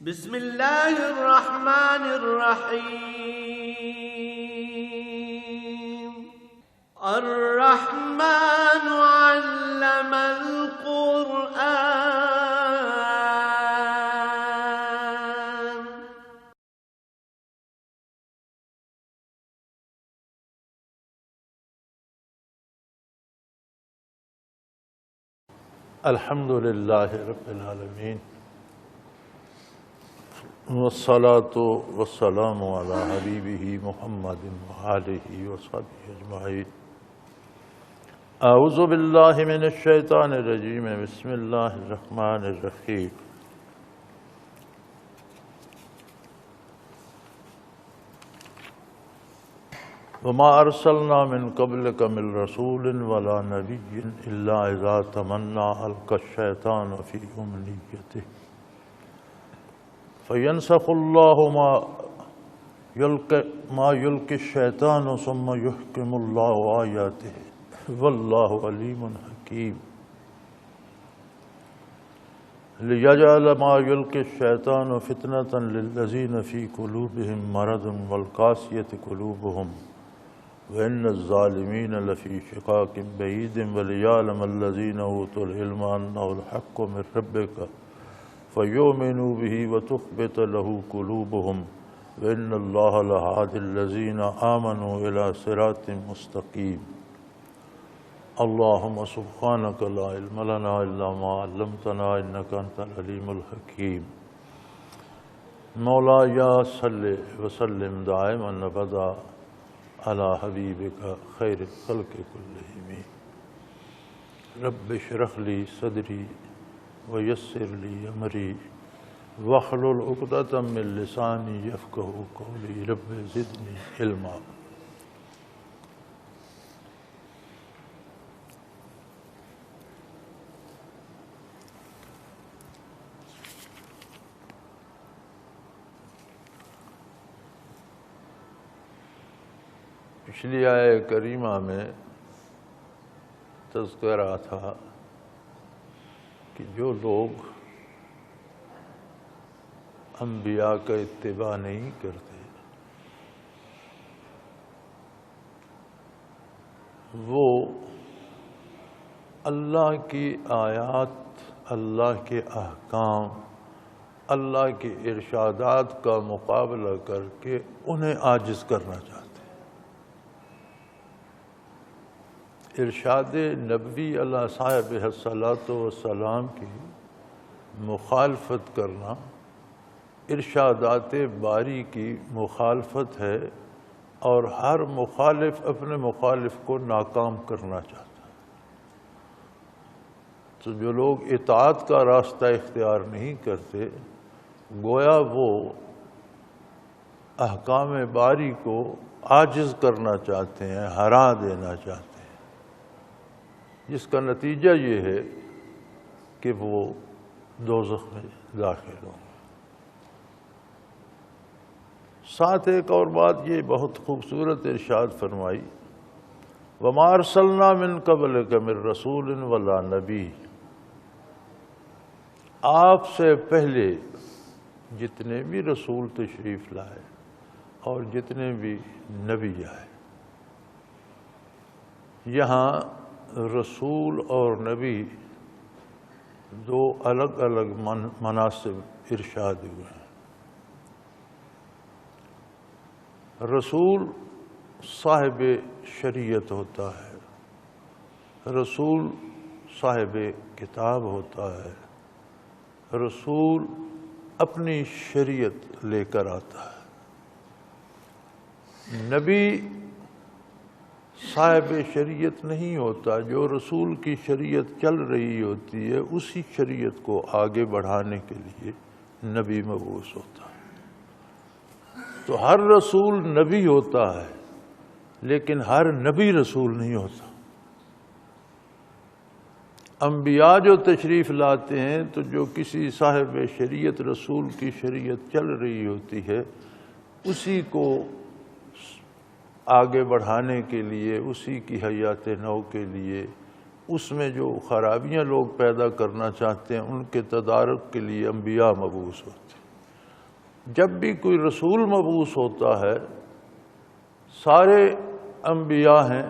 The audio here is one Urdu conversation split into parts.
بسم الله الرحمن الرحيم. الرحمن علم القرآن. الحمد للہ رب العالمین والصلاة والسلام علی حبیبہ محمد وآلہ وصحبہ اجمعین. اعوذ باللہ من الشیطان الرجیم. بسم اللہ الرحمن الرحیم. وما ارسلنا من قبلک من رسول ولا نبی الا اذا تمنى القى الشیطان فی امنیتہ فینسخ اللہ ما یلقی الشیطان ثم یحکم اللہ آیاتہ واللہ علیم حکیم. لیجعل ما یلقی الشیطان فتنة للذین فی قلوبہم مرض والقاسیۃ قلوبہم وَإِنَّ الظَّالِمِينَ لَفِي شِقَاقٍ بَعِيدٍ وَلِيَعْلَمَ الَّذِينَ أُوتُوا الْعِلْمَ أَنَّهُ الْحَقُّ مِنْ رَبِّكَ فَيُؤْمِنُوا بِهِ وَتُخْبِتَ لَهُ قُلُوبُهُمْ وَإِنَّ اللَّهَ لَهَادِ الَّذِينَ آمَنُوا إِلَى صِرَاطٍ مُسْتَقِيمٍ. اللهم سبحانك لا علم لنا إلا ما علمتنا إنك أنت العليم الحكيم. مولاي صل وسلم دائما أبدا على حبیبک خیر الخلق کلہم. رب اشرح لی صدری ویسر لی امری واحلل عقدۃ من لسانی یفقہوا قولی. رب زدنی علما. پچھلی آیہ کریمہ میں تذکرہ تھا کہ جو لوگ انبیاء کا اتباع نہیں کرتے وہ اللہ کی آیات، اللہ کے احکام، اللہ کے ارشادات کا مقابلہ کر کے انہیں عاجز کرنا چاہتے. ارشاد نبوی علیہ صاحب الصلاۃ والسلام کی مخالفت کرنا ارشادات باری کی مخالفت ہے، اور ہر مخالف اپنے مخالف کو ناکام کرنا چاہتا ہے. تو جو لوگ اطاعت کا راستہ اختیار نہیں کرتے گویا وہ احکام باری کو عاجز کرنا چاہتے ہیں، ہرا دینا چاہتے ہیں، جس کا نتیجہ یہ ہے کہ وہ دوزخ میں داخل ہوں. ساتھ ایک اور بات یہ بہت خوبصورت ارشاد فرمائی، وَمَا أَرْسَلْنَا مِن قَبْلِكَ مِن رَّسُولٍ وَلَا نَبِيٍّ. آپ سے پہلے جتنے بھی رسول تشریف لائے اور جتنے بھی نبی آئے. یہاں رسول اور نبی دو الگ الگ مناصب ارشاد ہوئے ہیں. رسول صاحب شریعت ہوتا ہے، رسول صاحب کتاب ہوتا ہے، رسول اپنی شریعت لے کر آتا ہے. نبی صاحب شریعت نہیں ہوتا، جو رسول کی شریعت چل رہی ہوتی ہے اسی شریعت کو آگے بڑھانے کے لیے نبی مبعوث ہوتا ہے. تو ہر رسول نبی ہوتا ہے لیکن ہر نبی رسول نہیں ہوتا. انبیاء جو تشریف لاتے ہیں تو جو کسی صاحب شریعت رسول کی شریعت چل رہی ہوتی ہے اسی کو آگے بڑھانے کے لیے، اسی کی حیات نو کے لیے، اس میں جو خرابیاں لوگ پیدا کرنا چاہتے ہیں ان کے تدارک کے لیے انبیاء مبعوث ہوتے ہیں. جب بھی کوئی رسول مبعوث ہوتا ہے، سارے انبیاء ہیں،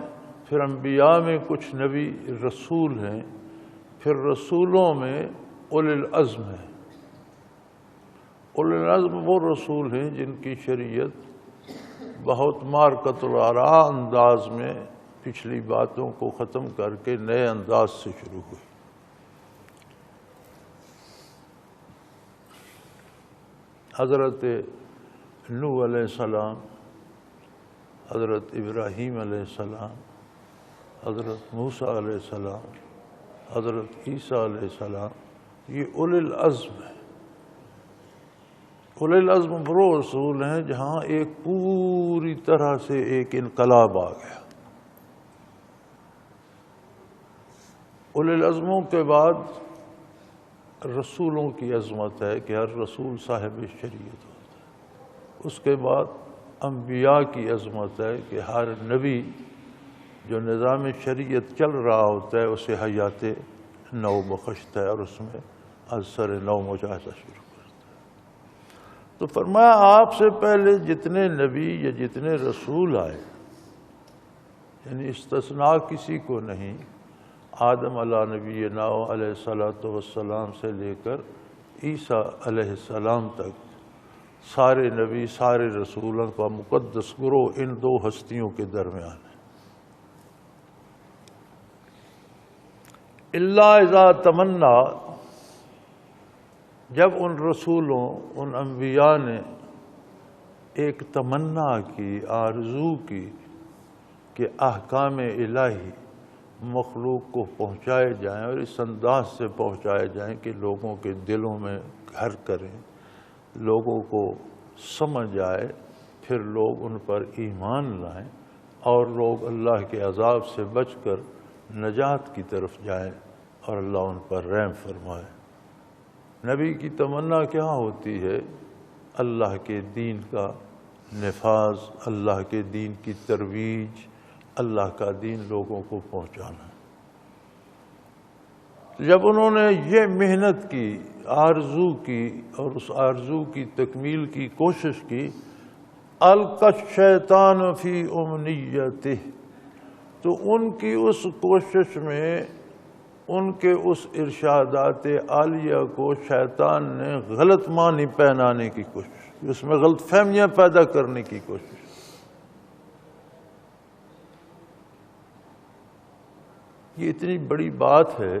پھر انبیاء میں کچھ نبی رسول ہیں، پھر رسولوں میں اولی العزم ہیں۔ اولی العزم وہ رسول ہیں جن کی شریعت بہت مارکت الآراء انداز میں پچھلی باتوں کو ختم کر کے نئے انداز سے شروع ہوئی۔ حضرت نوح علیہ السلام، حضرت ابراہیم علیہ السلام، حضرت موسیٰ علیہ السلام، حضرت عیسیٰ علیہ السلام، یہ اولی العزم ہیں۔ اولی العزم وہ رسول ہیں جہاں ایک پوری طرح سے ایک انقلاب آ گیا۔ اولی العزموں کے بعد رسولوں کی عظمت ہے کہ ہر رسول صاحب شریعت ہوتا ہے۔ اس کے بعد انبیاء کی عظمت ہے کہ ہر نبی جو نظام شریعت چل رہا ہوتا ہے اسے حیات نو بخشتا ہے اور اس میں از سر نو مجاہدہ شروع کرتا ہے۔ تو فرمایا آپ سے پہلے جتنے نبی یا جتنے رسول آئے، یعنی استثناء کسی کو نہیں، آدم علیہ نبینا علیہ الصلوۃ والسلام سے لے کر عیسیٰ علیہ السلام تک سارے نبی، سارے رسولوں کا مقدس گروہ ان دو ہستیوں کے درمیان ہے۔ الا اذا تمنا، جب ان رسولوں، ان انبیاء نے ایک تمنا کی، آرزو کی کہ احکام الہی مخلوق کو پہنچائے جائیں اور اس انداز سے پہنچائے جائیں کہ لوگوں کے دلوں میں گھر کریں، لوگوں کو سمجھ آئے، پھر لوگ ان پر ایمان لائیں اور لوگ اللہ کے عذاب سے بچ کر نجات کی طرف جائیں اور اللہ ان پر رحم فرمائے۔ نبی کی تمنا کیا ہوتی ہے؟ اللہ کے دین کا نفاذ، اللہ کے دین کی ترویج، اللہ کا دین لوگوں کو پہنچانا۔ جب انہوں نے یہ محنت کی، آرزو کی اور اس آرزو کی تکمیل کی کوشش کی، القى الشیطان فی امنیتہ، تو ان کی اس کوشش میں، ان کے اس ارشادات عالیہ کو شیطان نے غلط معنی پہنانے کی کوشش کی، اس میں غلط فہمیاں پیدا کرنے کی کوشش۔ یہ اتنی بڑی بات ہے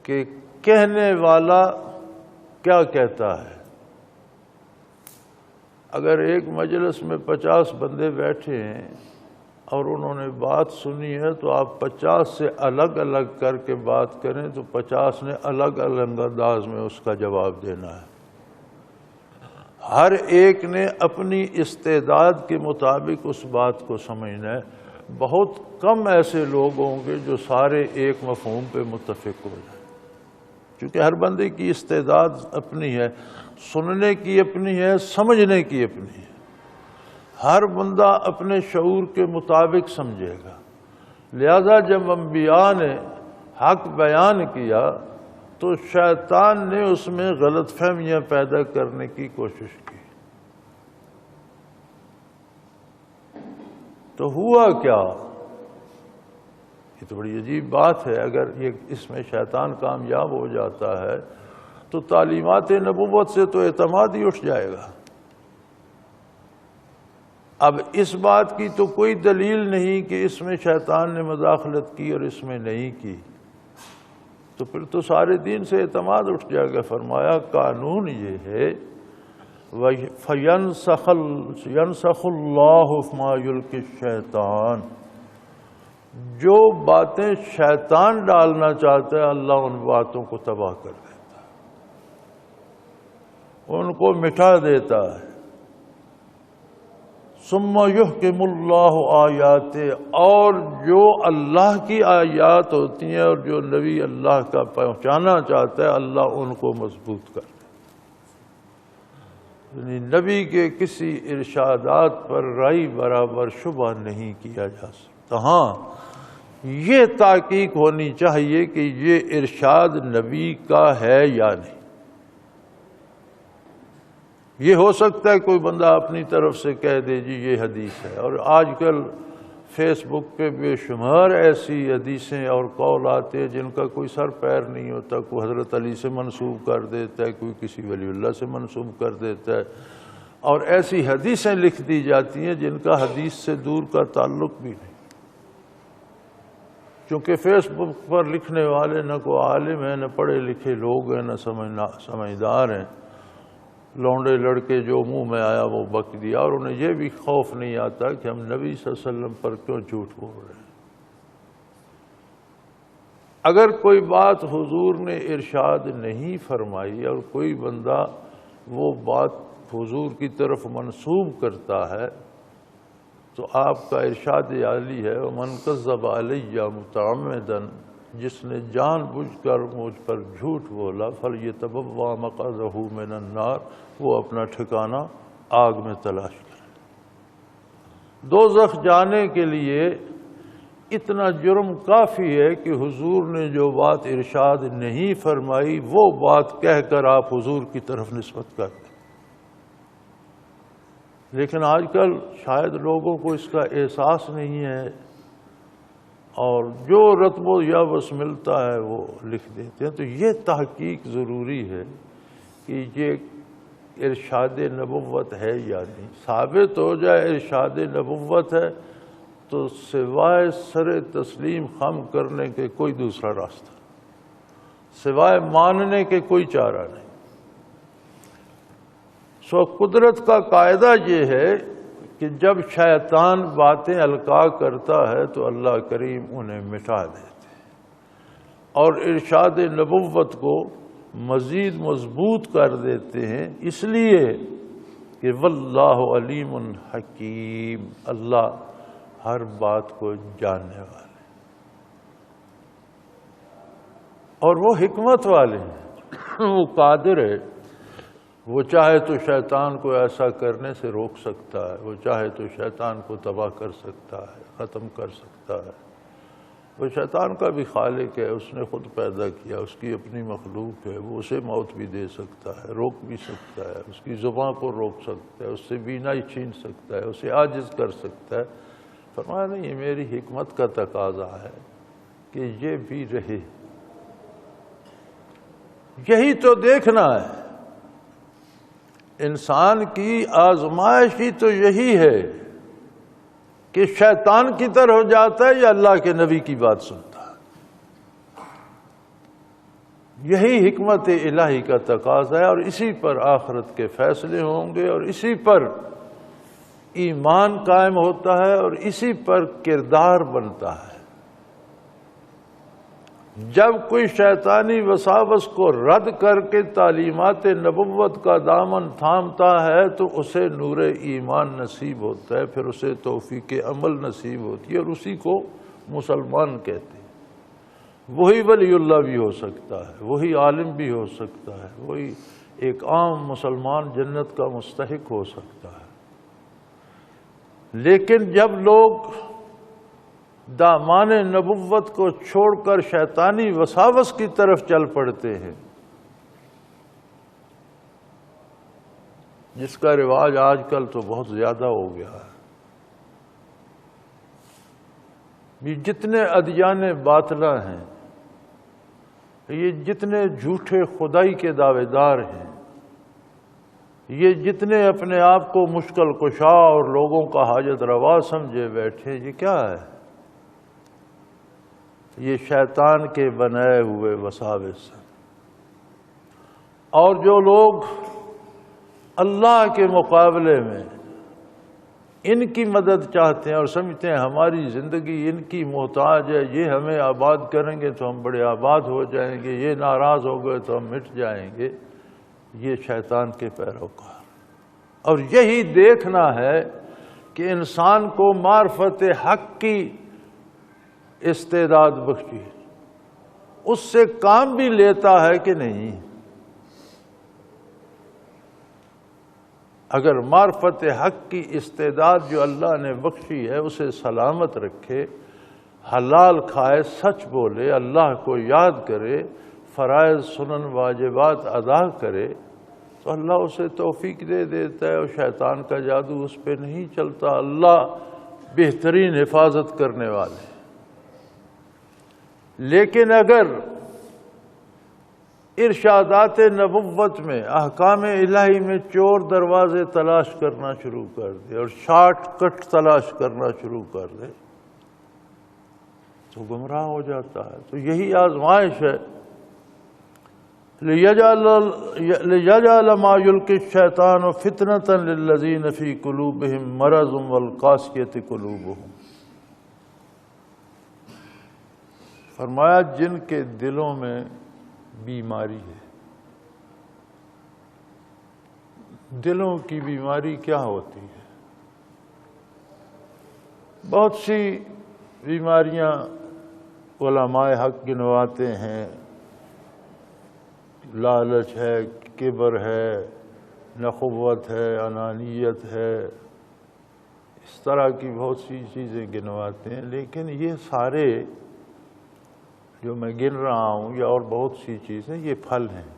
کہ کہنے والا کیا کہتا ہے؟ اگر ایک مجلس میں 50 بندے بیٹھے ہیں اور انہوں نے بات سنی ہے تو آپ 50 سے الگ الگ کر کے بات کریں تو 50 نے الگ الگ انداز میں اس کا جواب دینا ہے۔ ہر ایک نے اپنی استعداد کے مطابق اس بات کو سمجھنا ہے۔ بہت کم ایسے لوگ ہوں گے جو سارے ایک مفہوم پہ متفق ہو جائیں، کیونکہ ہر بندے کی استعداد اپنی ہے، سننے کی اپنی ہے، سمجھنے کی اپنی ہے۔ ہر بندہ اپنے شعور کے مطابق سمجھے گا۔ لہذا جب انبیاء نے حق بیان کیا تو شیطان نے اس میں غلط فہمیاں پیدا کرنے کی کوشش کی۔ تو ہوا کیا؟ یہ تو بڑی عجیب بات ہے۔ اگر اس میں شیطان کامیاب ہو جاتا ہے تو تعلیمات نبوت سے تو اعتماد ہی اٹھ جائے گا۔ اب اس بات کی تو کوئی دلیل نہیں کہ اس میں شیطان نے مداخلت کی اور اس میں نہیں کی، تو پھر تو سارے دین سے اعتماد اٹھ جائے گا۔ فرمایا قانون یہ ہے فَيَنْسَخُ اللَّهُ مَا يُلْقِي الشَّيْطَانُ، جو باتیں شیطان ڈالنا چاہتا ہے اللہ ان باتوں کو تباہ کر دیتا ہے، ان کو مٹا دیتا ہے۔ ثُمَّ يُحْكِمُ اللَّهُ آیَاتِهِ، اور جو اللہ کی آیات ہوتی ہیں اور جو نبی اللہ کا پہنچانا چاہتا ہے اللہ ان کو مضبوط کر دیتا ہے۔ یعنی نبی کے کسی ارشادات پر رائے برابر شبہ نہیں کیا جا سکتا۔ ہاں یہ تحقیق ہونی چاہیے کہ یہ ارشاد نبی کا ہے یا نہیں۔ یہ ہو سکتا ہے کوئی بندہ اپنی طرف سے کہہ دے جی یہ حدیث ہے، اور آج کل فیس بک پہ بے شمار ایسی حدیثیں اور قول آتے ہیں جن کا کوئی سر پیر نہیں ہوتا، کوئی حضرت علی سے منسوب کر دیتا ہے، کوئی کسی ولی اللہ سے منسوب کر دیتا ہے، اور ایسی حدیثیں لکھ دی جاتی ہیں جن کا حدیث سے دور کا تعلق بھی نہیں، کیونکہ فیس بک پر لکھنے والے نہ کوئی عالم ہیں، نہ پڑھے لکھے لوگ ہیں، نہ سمجھدار ہیں، لونڈے لڑکے جو منہ میں آیا وہ بک دیا، اور انہیں یہ بھی خوف نہیں آتا کہ ہم نبی صلی اللہ علیہ وسلم پر کیوں جھوٹ بول رہے ہیں۔ اگر کوئی بات حضور نے ارشاد نہیں فرمائی اور کوئی بندہ وہ بات حضور کی طرف منسوب کرتا ہے تو آپ کا ارشاد عالی ہے وَمَنْ كَذَّبَ عَلَيَّ مُتَعَمِّدًا، جس نے جان بوجھ کر مجھ پر جھوٹ بولا فَلْيَتَبَوَّأْ مَقْعَدَهُ مِنَ النَّارِ، وہ اپنا ٹھکانہ آگ میں تلاش کرے۔ دوزخ جانے کے لیے اتنا جرم کافی ہے کہ حضور نے جو بات ارشاد نہیں فرمائی وہ بات کہہ کر آپ حضور کی طرف نسبت کرتے، لیکن آج کل شاید لوگوں کو اس کا احساس نہیں ہے، اور جو رتب و یابس ملتا ہے وہ لکھ دیتے ہیں۔ تو یہ تحقیق ضروری ہے کہ یہ ارشاد نبوت ہے یا نہیں۔ ثابت ہو جائے ارشاد نبوت ہے تو سوائے سر تسلیم خم کرنے کے کوئی دوسرا راستہ، سوائے ماننے کے کوئی چارہ نہیں۔ سو قدرت کا قاعدہ یہ ہے کہ جب شیطان باتیں القاء کرتا ہے تو اللہ کریم انہیں مٹا دیتے ہیں، اور ارشاد نبوت کو مزید مضبوط کر دیتے ہیں، اس لیے کہ واللہ علیم حکیم، اللہ ہر بات کو جاننے والے اور وہ حکمت والے ہیں، وہ قادر ہے، وہ چاہے تو شیطان کو ایسا کرنے سے روک سکتا ہے، وہ چاہے تو شیطان کو تباہ کر سکتا ہے، ختم کر سکتا ہے۔ وہ شیطان کا بھی خالق ہے، اس نے خود پیدا کیا، اس کی اپنی مخلوق ہے، وہ اسے موت بھی دے سکتا ہے، روک بھی سکتا ہے، اس کی زبان کو روک سکتا ہے، اس سے بینائی چھین سکتا ہے، اسے عاجز کر سکتا ہے۔ فرمایا نہیں، یہ میری حکمت کا تقاضا ہے کہ یہ بھی رہے۔ یہی تو دیکھنا ہے، انسان کی آزمائش ہی تو یہی ہے کہ شیطان کی طرح ہو جاتا ہے یا اللہ کے نبی کی بات سنتا ہے۔ یہی حکمت الہی کا تقاضا ہے، اور اسی پر آخرت کے فیصلے ہوں گے، اور اسی پر ایمان قائم ہوتا ہے، اور اسی پر کردار بنتا ہے۔ جب کوئی شیطانی وساوس کو رد کر کے تعلیمات نبوت کا دامن تھامتا ہے تو اسے نور ایمان نصیب ہوتا ہے، پھر اسے توفیق عمل نصیب ہوتی ہے، اور اسی کو مسلمان کہتے ہیں۔ وہی ولی اللہ بھی ہو سکتا ہے، وہی عالم بھی ہو سکتا ہے، وہی ایک عام مسلمان جنت کا مستحق ہو سکتا ہے۔ لیکن جب لوگ دامان نبوت کو چھوڑ کر شیطانی وساوس کی طرف چل پڑتے ہیں، جس کا رواج آج کل تو بہت زیادہ ہو گیا ہے، یہ جتنے ادیان باطلہ ہیں، یہ جتنے جھوٹے خدائی کے دعوے دار ہیں، یہ جتنے اپنے آپ کو مشکل کشا اور لوگوں کا حاجت روا سمجھے بیٹھے، یہ کیا ہے؟ یہ شیطان کے بنائے ہوئے وساوس ہیں۔ اور جو لوگ اللہ کے مقابلے میں ان کی مدد چاہتے ہیں اور سمجھتے ہیں ہماری زندگی ان کی محتاج ہے، یہ ہمیں آباد کریں گے تو ہم بڑے آباد ہو جائیں گے، یہ ناراض ہو گئے تو ہم مٹ جائیں گے، یہ شیطان کے پیروکار۔ اور یہی دیکھنا ہے کہ انسان کو معرفت حق کی استعداد بخشی، اس سے کام بھی لیتا ہے کہ نہیں۔ اگر معرفت حق کی استعداد جو اللہ نے بخشی ہے اسے سلامت رکھے، حلال کھائے، سچ بولے، اللہ کو یاد کرے، فرائض سنن واجبات ادا کرے، تو اللہ اسے توفیق دے دیتا ہے اور شیطان کا جادو اس پہ نہیں چلتا۔ اللہ بہترین حفاظت کرنے والے۔ لیکن اگر ارشادات نبوت میں، احکام الہی میں چور دروازے تلاش کرنا شروع کر دے اور شارٹ کٹ تلاش کرنا شروع کر دے تو گمراہ ہو جاتا ہے۔ تو یہی آزمائش ہے، لِيَجْعَلَ مَا يُلْقِي الشَّيْطَانُ فِتْنَةً لِلَّذِينَ فِي قُلُوبِهِمْ مَرَضٌ وَالْقَاسِيَةِ قُلُوبُهُمْ۔ فرمایا جن کے دلوں میں بیماری ہے۔ دلوں کی بیماری کیا ہوتی ہے؟ بہت سی بیماریاں علماء حق گنواتے ہیں، لالچ ہے، کبر ہے، نخوت ہے، انانیت ہے، اس طرح کی بہت سی چیزیں گنواتے ہیں۔ لیکن یہ سارے جو میں گن رہا ہوں یا اور بہت سی چیزیں، یہ پھل ہیں۔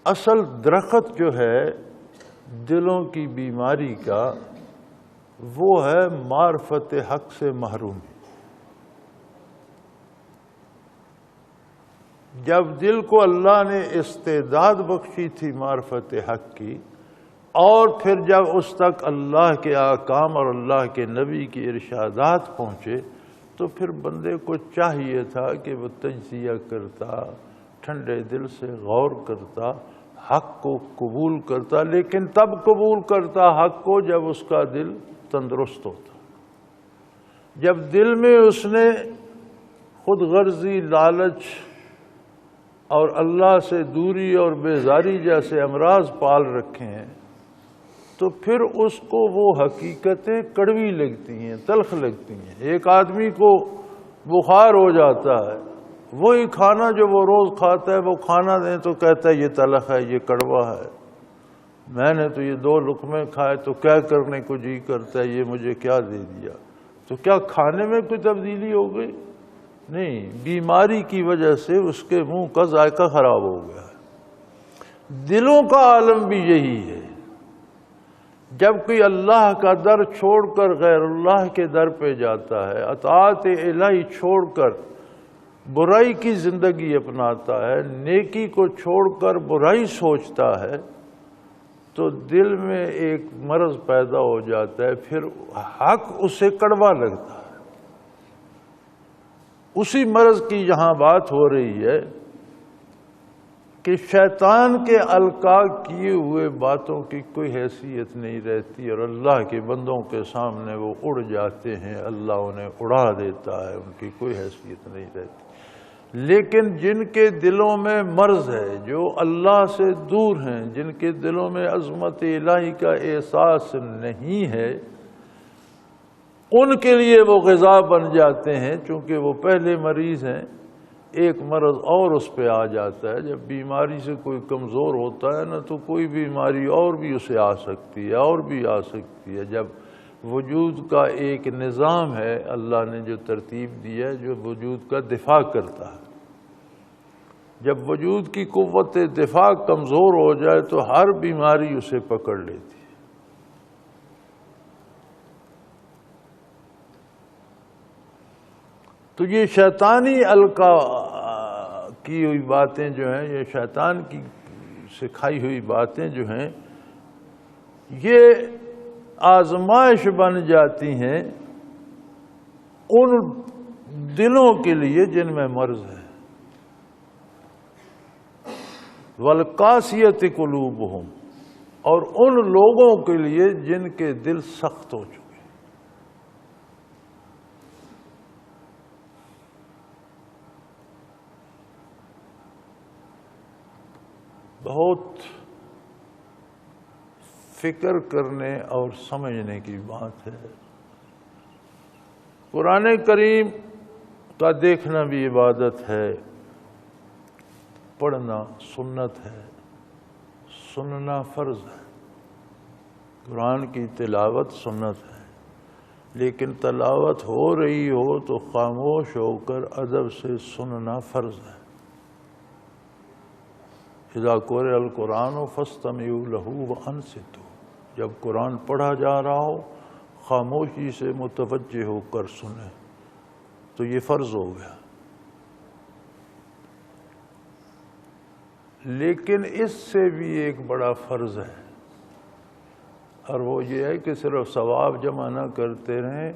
اصل درخت جو ہے دلوں کی بیماری کا، وہ ہے معرفت حق سے محرومی۔ جب دل کو اللہ نے استعداد بخشی تھی معرفت حق کی، اور پھر جب اس تک اللہ کے احکام اور اللہ کے نبی کی ارشادات پہنچے، تو پھر بندے کو چاہیے تھا کہ وہ تجزیہ کرتا، ٹھنڈے دل سے غور کرتا، حق کو قبول کرتا۔ لیکن تب قبول کرتا حق کو جب اس کا دل تندرست ہوتا، جب دل میں اس نے خود غرضی، لالچ اور اللہ سے دوری اور بیزاری جیسے امراض پال رکھے ہیں، تو پھر اس کو وہ حقیقتیں کڑوی لگتی ہیں، تلخ لگتی ہیں۔ ایک آدمی کو بخار ہو جاتا ہے، وہی کھانا جو وہ روز کھاتا ہے وہ کھانا دیں تو کہتا ہے یہ تلخ ہے، یہ کڑوا ہے، میں نے تو یہ 2 لقمے کھائے تو کیا کرنے کو جی کرتا ہے، یہ مجھے کیا دے دیا۔ تو کیا کھانے میں کوئی تبدیلی ہو گئی؟ نہیں، بیماری کی وجہ سے اس کے منہ کا ذائقہ خراب ہو گیا ہے۔ دلوں کا عالم بھی یہی ہے۔ جب کوئی اللہ کا در چھوڑ کر غیر اللہ کے در پہ جاتا ہے، اطاعت الہی چھوڑ کر برائی کی زندگی اپناتا ہے، نیکی کو چھوڑ کر برائی سوچتا ہے، تو دل میں ایک مرض پیدا ہو جاتا ہے، پھر حق اسے کڑوا لگتا ہے۔ اسی مرض کی یہاں بات ہو رہی ہے کہ شیطان کے القاء کیے ہوئے باتوں کی کوئی حیثیت نہیں رہتی، اور اللہ کے بندوں کے سامنے وہ اڑ جاتے ہیں، اللہ انہیں اڑا دیتا ہے، ان کی کوئی حیثیت نہیں رہتی۔ لیکن جن کے دلوں میں مرض ہے، جو اللہ سے دور ہیں، جن کے دلوں میں عظمت الہی کا احساس نہیں ہے، ان کے لیے وہ غذا بن جاتے ہیں، چونکہ وہ پہلے مریض ہیں۔ ایک مرض اور اس پہ آ جاتا ہے۔ جب بیماری سے کوئی کمزور ہوتا ہے نا، تو کوئی بیماری اور بھی اسے آ سکتی ہے، اور بھی آ سکتی ہے۔ جب وجود کا ایک نظام ہے اللہ نے جو ترتیب دی ہے، جو وجود کا دفاع کرتا ہے، جب وجود کی قوت دفاع کمزور ہو جائے تو ہر بیماری اسے پکڑ لیتی ہے۔ تو یہ شیطانی القاء کی ہوئی باتیں جو ہیں، یہ شیطان کی سکھائی ہوئی باتیں جو ہیں، یہ آزمائش بن جاتی ہیں ان دلوں کے لیے جن میں مرض ہے۔ وَالْقَاسِيَةِ قُلُوبُهُمْ، اور ان لوگوں کے لیے جن کے دل سخت ہو چکے۔ بہت فکر کرنے اور سمجھنے کی بات ہے۔ قرآن کریم کا دیکھنا بھی عبادت ہے، پڑھنا سنت ہے، سننا فرض ہے۔ قرآن کی تلاوت سنت ہے، لیکن تلاوت ہو رہی ہو تو خاموش ہو کر ادب سے سننا فرض ہے۔ اذا قرئ القرآن فاستمعوا له وانصتوا، جب قرآن پڑھا جا رہا ہو خاموشی سے متوجہ ہو کر سنیں، تو یہ فرض ہو گیا۔ لیکن اس سے بھی ایک بڑا فرض ہے، اور وہ یہ ہے کہ صرف ثواب جمع نہ کرتے رہیں،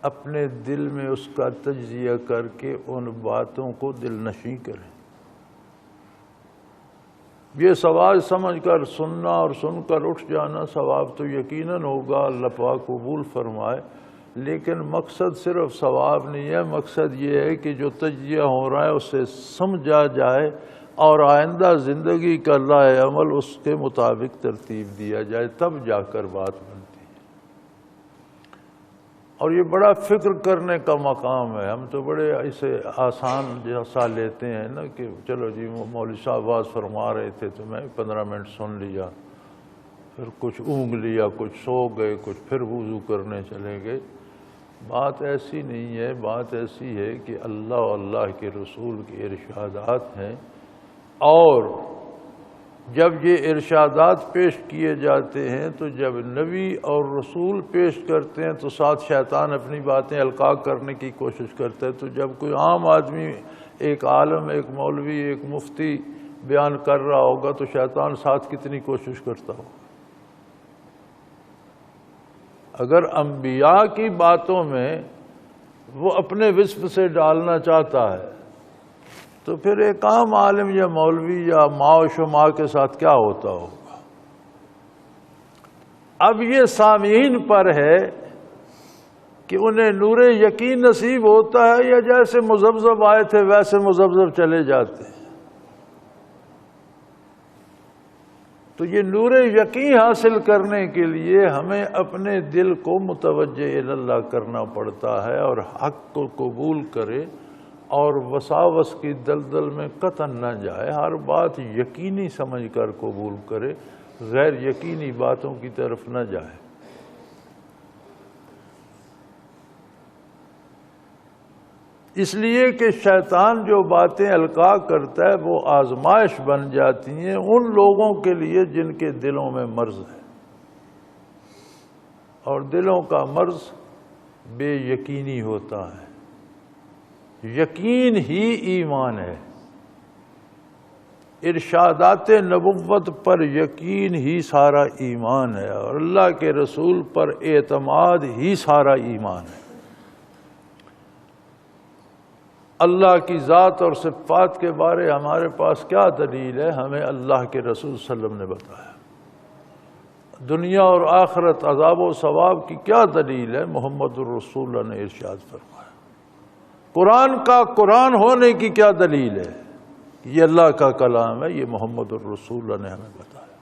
اپنے دل میں اس کا تجزیہ کر کے ان باتوں کو دل نشیں کریں۔ یہ ثواب سمجھ کر سننا اور سن کر اٹھ جانا ثواب تو یقیناً ہوگا، اللہ پاک قبول فرمائے، لیکن مقصد صرف ثواب نہیں ہے، مقصد یہ ہے کہ جو تجزیہ ہو رہا ہے اسے سمجھا جائے اور آئندہ زندگی کا لائحہ عمل اس کے مطابق ترتیب دیا جائے، تب جا کر بات بنتی ہے۔ اور یہ بڑا فکر کرنے کا مقام ہے۔ ہم تو بڑے اسے آسان جیسا لیتے ہیں نا کہ چلو جی مولوی صاحب واز فرما رہے تھے تو میں 15 منٹ سن لیا، پھر کچھ اونگ لیا، کچھ سو گئے، کچھ پھر وضو کرنے چلے گئے۔ بات ایسی نہیں ہے، بات ایسی ہے کہ اللہ اور اللہ کے رسول کے ارشادات ہیں، اور جب یہ ارشادات پیش کیے جاتے ہیں تو جب نبی اور رسول پیش کرتے ہیں تو ساتھ شیطان اپنی باتیں القاء کرنے کی کوشش کرتا ہے، تو جب کوئی عام آدمی، ایک عالم، ایک مولوی، ایک مفتی بیان کر رہا ہوگا تو شیطان ساتھ کتنی کوشش کرتا ہوگا۔ اگر انبیاء کی باتوں میں وہ اپنے وصف سے ڈالنا چاہتا ہے تو پھر ایک عام عالم یا مولوی یا ماء و شماع کے ساتھ کیا ہوتا ہوگا۔ اب یہ سامعین پر ہے کہ انہیں نور یقین نصیب ہوتا ہے یا جیسے مذبذب آئے تھے ویسے مذبذب چلے جاتے ہیں۔ تو یہ نور یقین حاصل کرنے کے لیے ہمیں اپنے دل کو متوجہ اللہ کرنا پڑتا ہے اور حق کو قبول کرے اور وساوس کی دلدل میں قطعاً نہ جائے، ہر بات یقینی سمجھ کر قبول کرے، غیر یقینی باتوں کی طرف نہ جائے۔ اس لیے کہ شیطان جو باتیں القاء کرتا ہے وہ آزمائش بن جاتی ہیں ان لوگوں کے لیے جن کے دلوں میں مرض ہے، اور دلوں کا مرض بے یقینی ہوتا ہے۔ یقین ہی ایمان ہے، ارشادات نبوت پر یقین ہی سارا ایمان ہے، اور اللہ کے رسول پر اعتماد ہی سارا ایمان ہے۔ اللہ کی ذات اور صفات کے بارے ہمارے پاس کیا دلیل ہے؟ ہمیں اللہ کے رسول صلی اللہ علیہ وسلم نے بتایا۔ دنیا اور آخرت، عذاب و ثواب کی کیا دلیل ہے؟ محمد الرسول اللہ نے ارشاد فرمایا۔ قرآن کا قرآن ہونے کی کیا دلیل ہے؟ یہ اللہ کا کلام ہے، یہ محمد الرسول اللہ نے ہمیں بتایا۔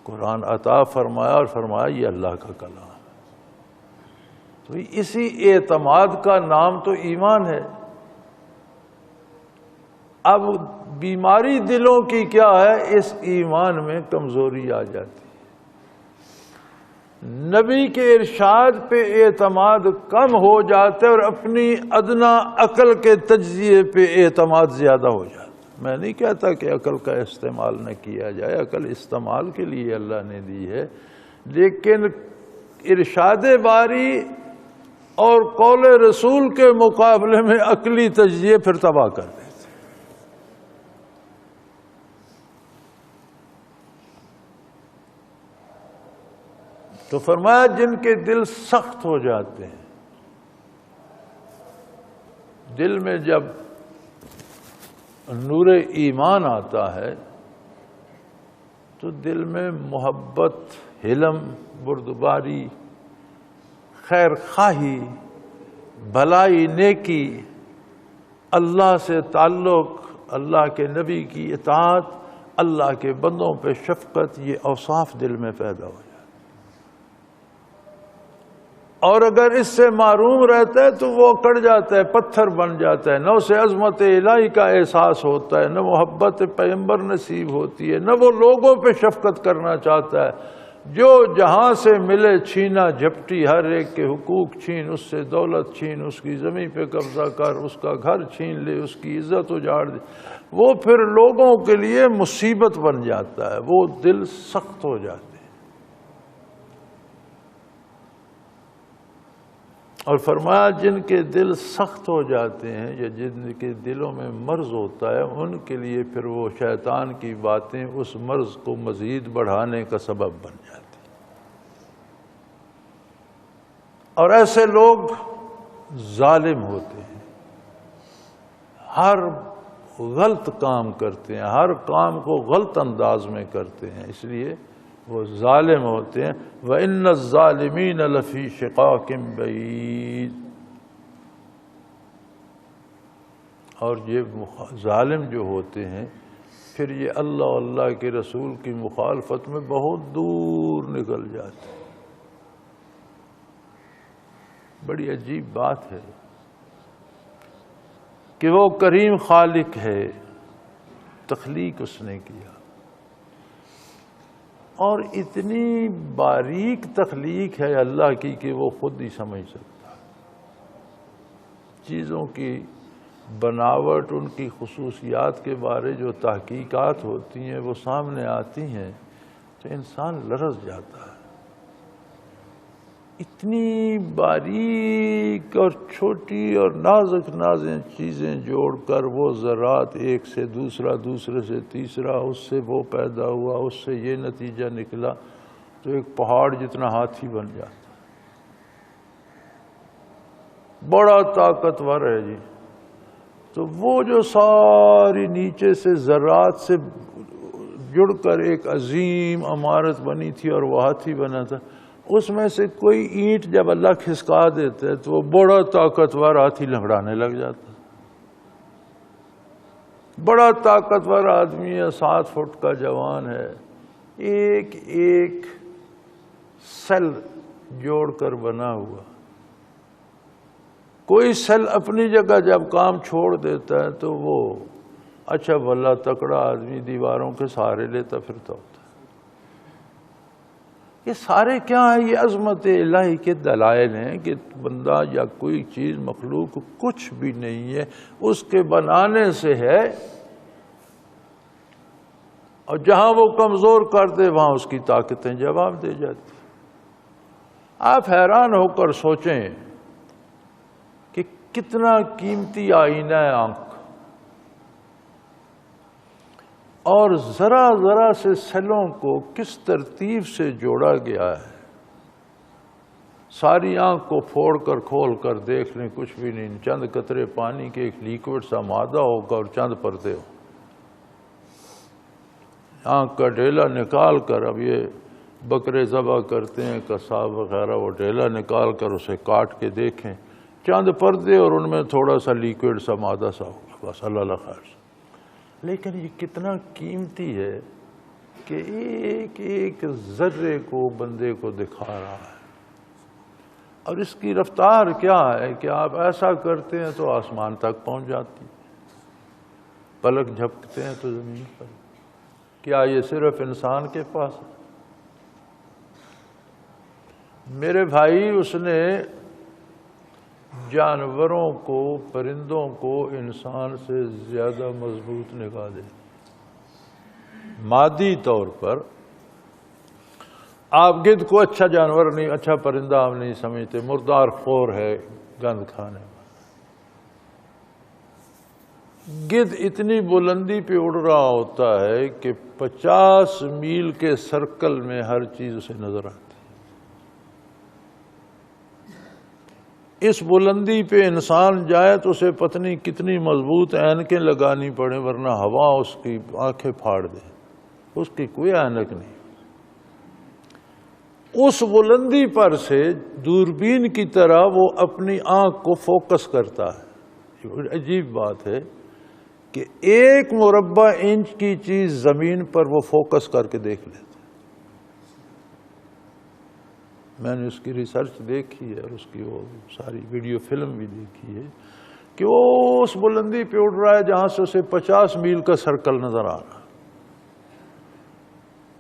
قرآن عطا فرمایا اور فرمایا یہ اللہ کا کلام ہے۔ تو اسی اعتماد کا نام تو ایمان ہے۔ اب بیماری دلوں کی کیا ہے؟ اس ایمان میں کمزوری آ جاتی ہے، نبی کے ارشاد پہ اعتماد کم ہو جاتا ہے اور اپنی ادنا عقل کے تجزیے پہ اعتماد زیادہ ہو جاتا ہے۔ میں نہیں کہتا کہ عقل کا استعمال نہ کیا جائے، عقل استعمال کے لیے اللہ نے دی ہے، لیکن ارشاد باری اور قول رسول کے مقابلے میں عقلی تجزیے پھر تباہ کر دیتے۔ تو فرمایا جن کے دل سخت ہو جاتے ہیں، دل میں جب نور ایمان آتا ہے تو دل میں محبت، حلم، بردباری، خیر خواہی، بھلائی، نیکی، اللہ سے تعلق، اللہ کے نبی کی اطاعت، اللہ کے بندوں پہ شفقت، یہ اوصاف دل میں پیدا ہو جائے۔ اور اگر اس سے معروم رہتا ہے تو وہ اکڑ جاتا ہے، پتھر بن جاتا ہے، نہ اسے عظمت الہی کا احساس ہوتا ہے، نہ محبت پیغمبر نصیب ہوتی ہے، نہ وہ لوگوں پہ شفقت کرنا چاہتا ہے، جو جہاں سے ملے چھینا جھپٹی، ہر ایک کے حقوق چھین، اس سے دولت چھین، اس کی زمین پہ قبضہ کر، اس کا گھر چھین لے، اس کی عزت اجاڑ دے، وہ پھر لوگوں کے لیے مصیبت بن جاتا ہے، وہ دل سخت ہو جاتے ہیں۔ اور فرمایا جن کے دل سخت ہو جاتے ہیں یا جن کے دلوں میں مرض ہوتا ہے، ان کے لیے پھر وہ شیطان کی باتیں اس مرض کو مزید بڑھانے کا سبب بن جاتی ہیں۔ اور ایسے لوگ ظالم ہوتے ہیں، ہر غلط کام کرتے ہیں، ہر کام کو غلط انداز میں کرتے ہیں، اس لیے وہ ظالم ہوتے ہیں۔ وَإِنَّ الظَّالِمِينَ لَفِي شِقَاقٍ بَعِيدٍ۔ اور یہ ظالم جو ہوتے ہیں پھر یہ اللہ اللہ کے رسول کی مخالفت میں بہت دور نکل جاتے ہیں۔ بڑی عجیب بات ہے کہ وہ کریم خالق ہے، تخلیق اس نے کیا، اور اتنی باریک تخلیق ہے اللہ کی کہ وہ خود ہی سمجھ سکتا ہے۔ چیزوں کی بناوٹ، ان کی خصوصیات کے بارے جو تحقیقات ہوتی ہیں وہ سامنے آتی ہیں تو انسان لرز جاتا ہے۔ اتنی باریک اور چھوٹی اور نازک نازک چیزیں جوڑ کر وہ ذرات ایک سے دوسرا، دوسرے سے تیسرا، اس سے وہ پیدا ہوا، اس سے یہ نتیجہ نکلا تو ایک پہاڑ جتنا ہاتھی بن جاتا، بڑا طاقتور ہے جی۔ تو وہ جو ساری نیچے سے ذرات سے جڑ کر ایک عظیم عمارت بنی تھی اور وہ ہاتھی بنا تھا، اس میں سے کوئی اینٹ جب اللہ کھسکا دیتا ہے تو وہ بڑا طاقتور ہاتھی لنگڑانے لگ جاتا ہے۔ بڑا طاقتور آدمی ہے، 7 فٹ کا جوان ہے، ایک ایک سیل جوڑ کر بنا ہوا، کوئی سیل اپنی جگہ جب کام چھوڑ دیتا ہے تو وہ اچھا بھلا تکڑا آدمی دیواروں کے سہارے لیتا پھرتا ہوتا ہے۔ یہ سارے کیا ہیں؟ یہ عظمت الہی کے دلائل ہیں کہ بندہ یا کوئی چیز مخلوق کچھ بھی نہیں ہے، اس کے بنانے سے ہے، اور جہاں وہ کمزور کر دے وہاں اس کی طاقتیں جواب دے جاتی۔ آپ حیران ہو کر سوچیں کہ کتنا قیمتی آئینہ ہے آنکھ، اور ذرا ذرا سے سیلوں کو کس ترتیب سے جوڑا گیا ہے۔ ساری آنکھ کو پھوڑ کر کھول کر دیکھ لیں، کچھ بھی نہیں، چند قطرے پانی کے ایک لیکوڈ سا مادہ ہوگا اور چند پردے ہو۔ آنکھ کا ڈیلا نکال کر، اب یہ بکرے ذبح کرتے ہیں قصاب وغیرہ، وہ ڈیلا نکال کر اسے کاٹ کے دیکھیں، چند پردے اور ان میں تھوڑا سا لیکوڈ سا مادہ سا ہوگا، بس اللہ خیر۔ لیکن یہ کتنا قیمتی ہے کہ ایک ایک ذرے کو بندے کو دکھا رہا ہے، اور اس کی رفتار کیا ہے کہ آپ ایسا کرتے ہیں تو آسمان تک پہنچ جاتی، پلک جھپکتے ہیں تو زمین پر۔ کیا یہ صرف انسان کے پاس ہے؟ میرے بھائی، اس نے جانوروں کو، پرندوں کو انسان سے زیادہ مضبوط نگاہ دے۔ مادی طور پر آپ گدھ کو اچھا جانور نہیں، اچھا پرندہ آپ نہیں سمجھتے، مردار خور ہے، گند کھانے والا۔ گدھ اتنی بلندی پہ اڑ رہا ہوتا ہے کہ 50 میل کے سرکل میں ہر چیز اسے نظر آتی۔ اس بلندی پہ انسان جائے تو اسے پتہ نہیں کتنی مضبوط اینکیں لگانی پڑیں، ورنہ ہوا اس کی آنکھیں پھاڑ دے، اس کی کوئی اینک نہیں۔ اس بلندی پر سے دوربین کی طرح وہ اپنی آنکھ کو فوکس کرتا ہے۔ عجیب بات ہے کہ 1 مربع انچ کی چیز زمین پر وہ فوکس کر کے دیکھ لیتا ہے۔ میں نے اس کی ریسرچ دیکھی ہے اور اس کی وہ ساری ویڈیو فلم بھی دیکھی ہے کہ وہ اس بلندی پہ اڑ رہا ہے جہاں سے اسے 50 میل کا سرکل نظر آ رہا ہے۔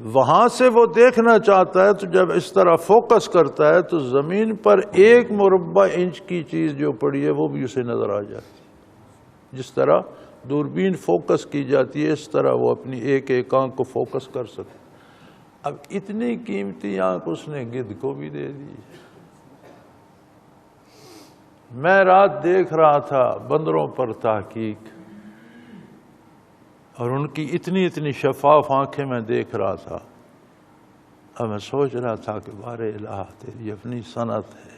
وہاں سے وہ دیکھنا چاہتا ہے تو جب اس طرح فوکس کرتا ہے تو زمین پر 1 مربع انچ کی چیز جو پڑی ہے وہ بھی اسے نظر آ جاتی ہے. جس طرح دوربین فوکس کی جاتی ہے اس طرح وہ اپنی ایک ایک آنکھ کو فوکس کر سکے. اب اتنی قیمتی آنکھ اس نے گدھ کو بھی دے دی. میں رات دیکھ رہا تھا بندروں پر تحقیق، اور ان کی اتنی شفاف آنکھیں میں دیکھ رہا تھا. اب میں سوچ رہا تھا کہ بار الہ تیری اپنی صنعت ہے.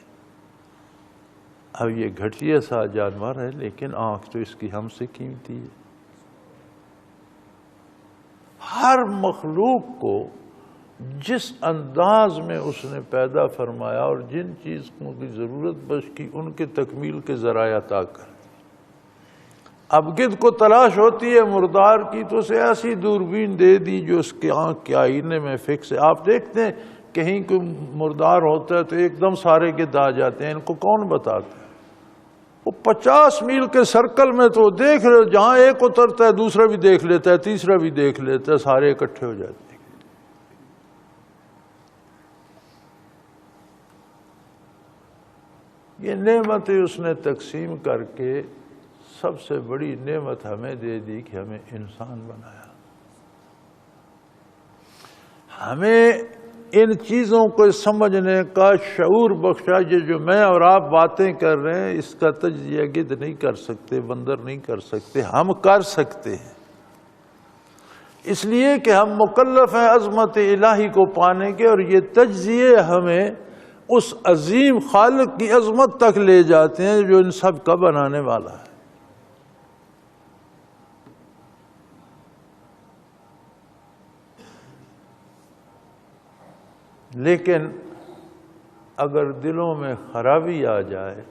اب یہ گھٹیا سا جانور ہے لیکن آنکھ تو اس کی ہم سے قیمتی ہے. ہر مخلوق کو جس انداز میں اس نے پیدا فرمایا اور جن چیزوں کی ضرورت بس کی ان کے تکمیل کے ذرائع عطا کر. اب گدھ کو تلاش ہوتی ہے مردار کی تو اسے ایسی دوربین دے دی جو اس کے آنکھ کے آئینے میں فکس ہے. آپ دیکھتے ہیں کہیں کوئی مردار ہوتا ہے تو ایک دم سارے گدھ آ جاتے ہیں. ان کو کون بتاتا ہے؟ وہ 50 میل کے سرکل میں تو دیکھ رہے، جہاں ایک اترتا ہے دوسرا بھی دیکھ لیتا ہے، تیسرا بھی دیکھ لیتا ہے، سارے اکٹھے ہو جاتے ہیں. یہ نعمتیں اس نے تقسیم کر کے سب سے بڑی نعمت ہمیں دے دی کہ ہمیں انسان بنایا. ہمیں ان چیزوں کو سمجھنے کا شعور بخشا. یہ جو میں اور آپ باتیں کر رہے ہیں اس کا تجزیہ گدھ نہیں کر سکتے، بندر نہیں کر سکتے، ہم کر سکتے ہیں. اس لیے کہ ہم مکلف ہیں عظمت الہی کو پانے کے، اور یہ تجزیے ہمیں اس عظیم خالق کی عظمت تک لے جاتے ہیں جو ان سب کا بنانے والا ہے. لیکن اگر دلوں میں خرابی آ جائے،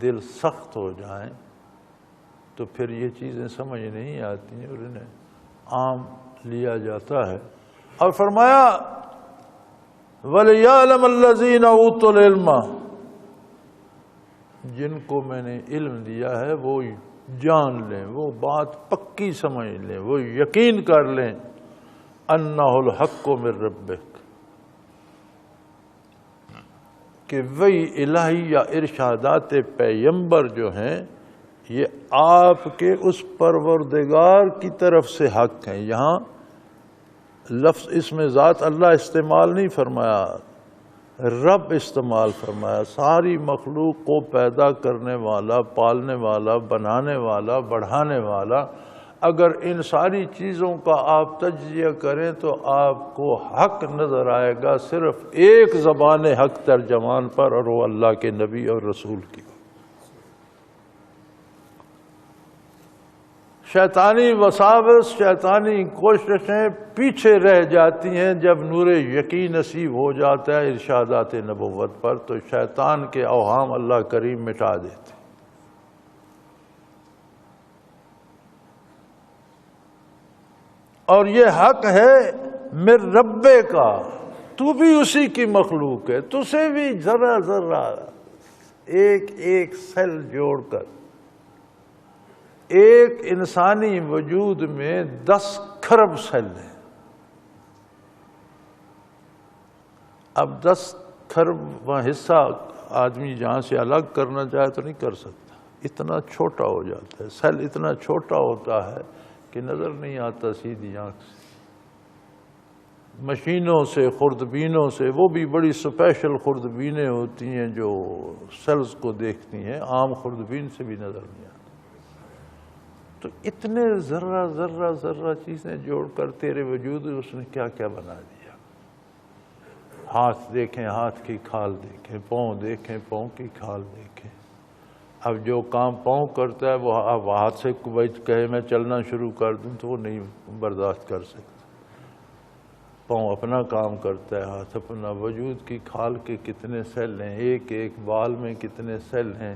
دل سخت ہو جائیں، تو پھر یہ چیزیں سمجھ نہیں آتی اور انہیں عام لیا جاتا ہے. اور فرمایا وَلِيَعْلَمَ الَّذِينَ أُوتُوا الْعِلْمَ، جن کو میں نے علم دیا ہے وہ جان لیں، وہ بات پکی سمجھ لیں، وہ یقین کر لیں أَنَّهُ الْحَقُّ مِن رَبِّكَ، کہ وہی الہی یا ارشادات پیغمبر جو ہیں یہ آپ کے اس پروردگار کی طرف سے حق ہیں. یہاں لفظ اس میں ذات اللہ استعمال نہیں فرمایا، رب استعمال فرمایا. ساری مخلوق کو پیدا کرنے والا، پالنے والا، بنانے والا، بڑھانے والا. اگر ان ساری چیزوں کا آپ تجزیہ کریں تو آپ کو حق نظر آئے گا صرف ایک زبان حق ترجمان پر، اور وہ اللہ کے نبی اور رسول کی. شیطانی وساوس، شیطانی کوششیں پیچھے رہ جاتی ہیں جب نور یقین نصیب ہو جاتا ہے ارشادات نبوت پر، تو شیطان کے اوہام اللہ کریم مٹا دیتے. اور یہ حق ہے من ربے کا، تو بھی اسی کی مخلوق ہے. تجھے بھی ذرا ذرا ایک ایک سیل جوڑ کر ایک انسانی وجود میں 10 کھرب سیل ہیں. اب 10 کھرب حصہ آدمی جہاں سے الگ کرنا چاہے تو نہیں کر سکتا، اتنا چھوٹا ہو جاتا ہے. سیل اتنا چھوٹا ہوتا ہے کہ نظر نہیں آتا سیدھی آنکھ سے. مشینوں سے، خوردبینوں سے، وہ بھی بڑی سپیشل خوردبینیں ہوتی ہیں جو سیلز کو دیکھتی ہیں، عام خوردبین سے بھی نظر نہیں آتا. تو اتنے ذرہ ذرہ ذرہ چیزیں جوڑ کر تیرے وجود اس نے کیا کیا بنا دیا. ہاتھ دیکھیں، ہاتھ کی کھال دیکھیں، پاؤں دیکھیں، پاؤں کی کھال دیکھیں. اب جو کام پاؤں کرتا ہے وہ اب ہاتھ سے کہے میں چلنا شروع کر دوں تو وہ نہیں برداشت کر سکتا. پاؤں اپنا کام کرتا ہے، ہاتھ اپنا. وجود کی کھال کے کتنے سیل ہیں، ایک ایک بال میں کتنے سیل ہیں.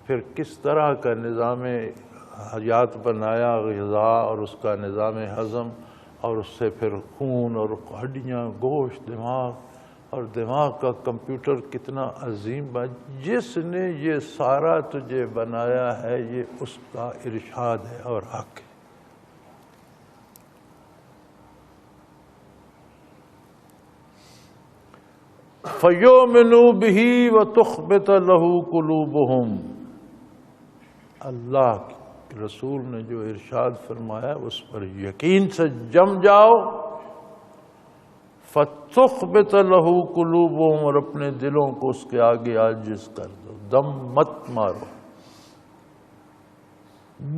پھر کس طرح کا نظام حیات بنایا، غذا اور اس کا نظام ہضم، اور اس سے پھر خون اور ہڈیاں، گوشت، دماغ، اور دماغ کا کمپیوٹر کتنا عظیم بات. جس نے یہ سارا تجھے بنایا ہے یہ اس کا ارشاد ہے اور حق ہے. فَيُؤْمِنُوا بِهِ وَتُخْبِتَ لَهُ قُلُوبُهُمْ۔ اللہ کے رسول نے جو ارشاد فرمایا اس پر یقین سے جم جاؤ، فَتُخْبِتَ لَهُ قُلُوبُهُمْ، اور اپنے دلوں کو اس کے آگے عاجز کر دو، دم مت مارو،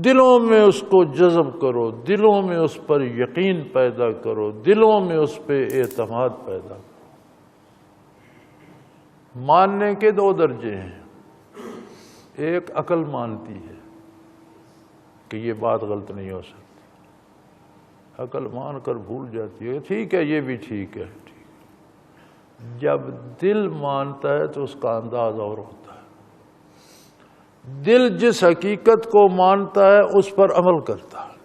دلوں میں اس کو جذب کرو، دلوں میں اس پر یقین پیدا کرو، دلوں میں اس پہ اعتماد پیدا کرو۔ ماننے کے دو درجے ہیں، ایک عقل مانتی ہے کہ یہ بات غلط نہیں ہو سکتی، عقل مان کر بھول جاتی ہے ٹھیک ہے یہ بھی ٹھیک ہے۔ جب دل مانتا ہے تو اس کا انداز اور ہوتا ہے، دل جس حقیقت کو مانتا ہے اس پر عمل کرتا ہے۔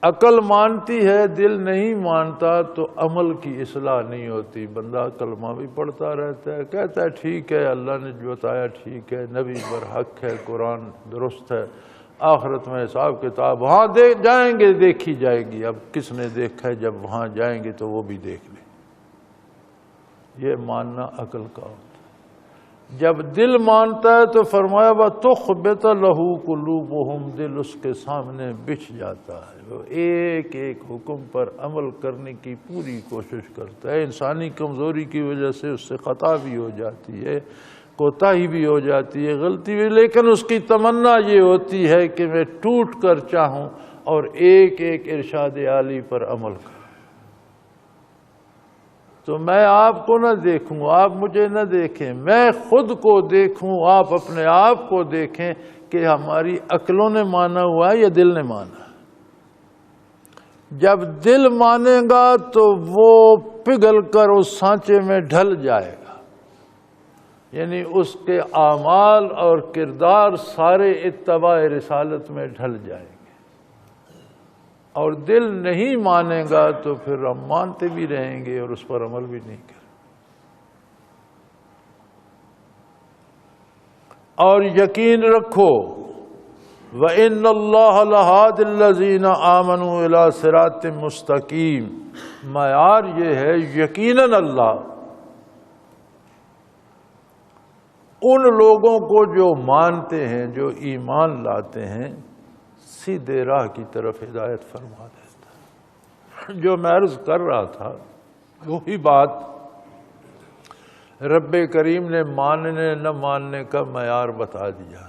عقل مانتی ہے، دل نہیں مانتا تو عمل کی اصلاح نہیں ہوتی۔ بندہ کلمہ بھی پڑھتا رہتا ہے، کہتا ہے ٹھیک ہے اللہ نے جو بتایا ٹھیک ہے، نبی برحق ہے، قرآن درست ہے، آخرت میں حساب کتاب وہاں جائیں گے دیکھی جائے گی۔ اب کس نے دیکھا ہے، جب وہاں جائیں گے تو وہ بھی دیکھ لیں۔ یہ ماننا عقل کا ہوتا ہے۔ جب دل مانتا ہے تو فرمایا وَتُخْبِتَ لَهُ قُلُوبُهُمْ، دل اس کے سامنے بچھ جاتا ہے، وہ ایک ایک حکم پر عمل کرنے کی پوری کوشش کرتا ہے۔ انسانی کمزوری کی وجہ سے اس سے خطا بھی ہو جاتی ہے، کوتاہی بھی ہو جاتی ہے، غلطی بھی، لیکن اس کی تمنا یہ ہوتی ہے کہ میں ٹوٹ کر چاہوں اور ایک ایک ارشاد عالی پر عمل کروں۔ تو میں آپ کو نہ دیکھوں، آپ مجھے نہ دیکھیں، میں خود کو دیکھوں، آپ اپنے آپ کو دیکھیں کہ ہماری عقلوں نے مانا ہوا ہے یا دل نے مانا۔ جب دل مانے گا تو وہ پگھل کر اس سانچے میں ڈھل جائے گا، یعنی اس کے اعمال اور کردار سارے اتباع رسالت میں ڈھل جائیں گے۔ اور دل نہیں مانے گا تو پھر ہم مانتے بھی رہیں گے اور اس پر عمل بھی نہیں کریں۔ اور یقین رکھو وَإِنَّ اللَّهَ لَهَادِ الَّذِينَ آمَنُوا إِلَىٰ صِرَاطٍ مُسْتَقِيمٍ، معیار یہ ہے یقیناً اللہ ان لوگوں کو جو مانتے ہیں، جو ایمان لاتے ہیں، سیدھے راہ کی طرف ہدایت فرما دیتا ہے۔ جو میں عرض کر رہا تھا وہی بات رب کریم نے ماننے نہ ماننے کا معیار بتا دیا۔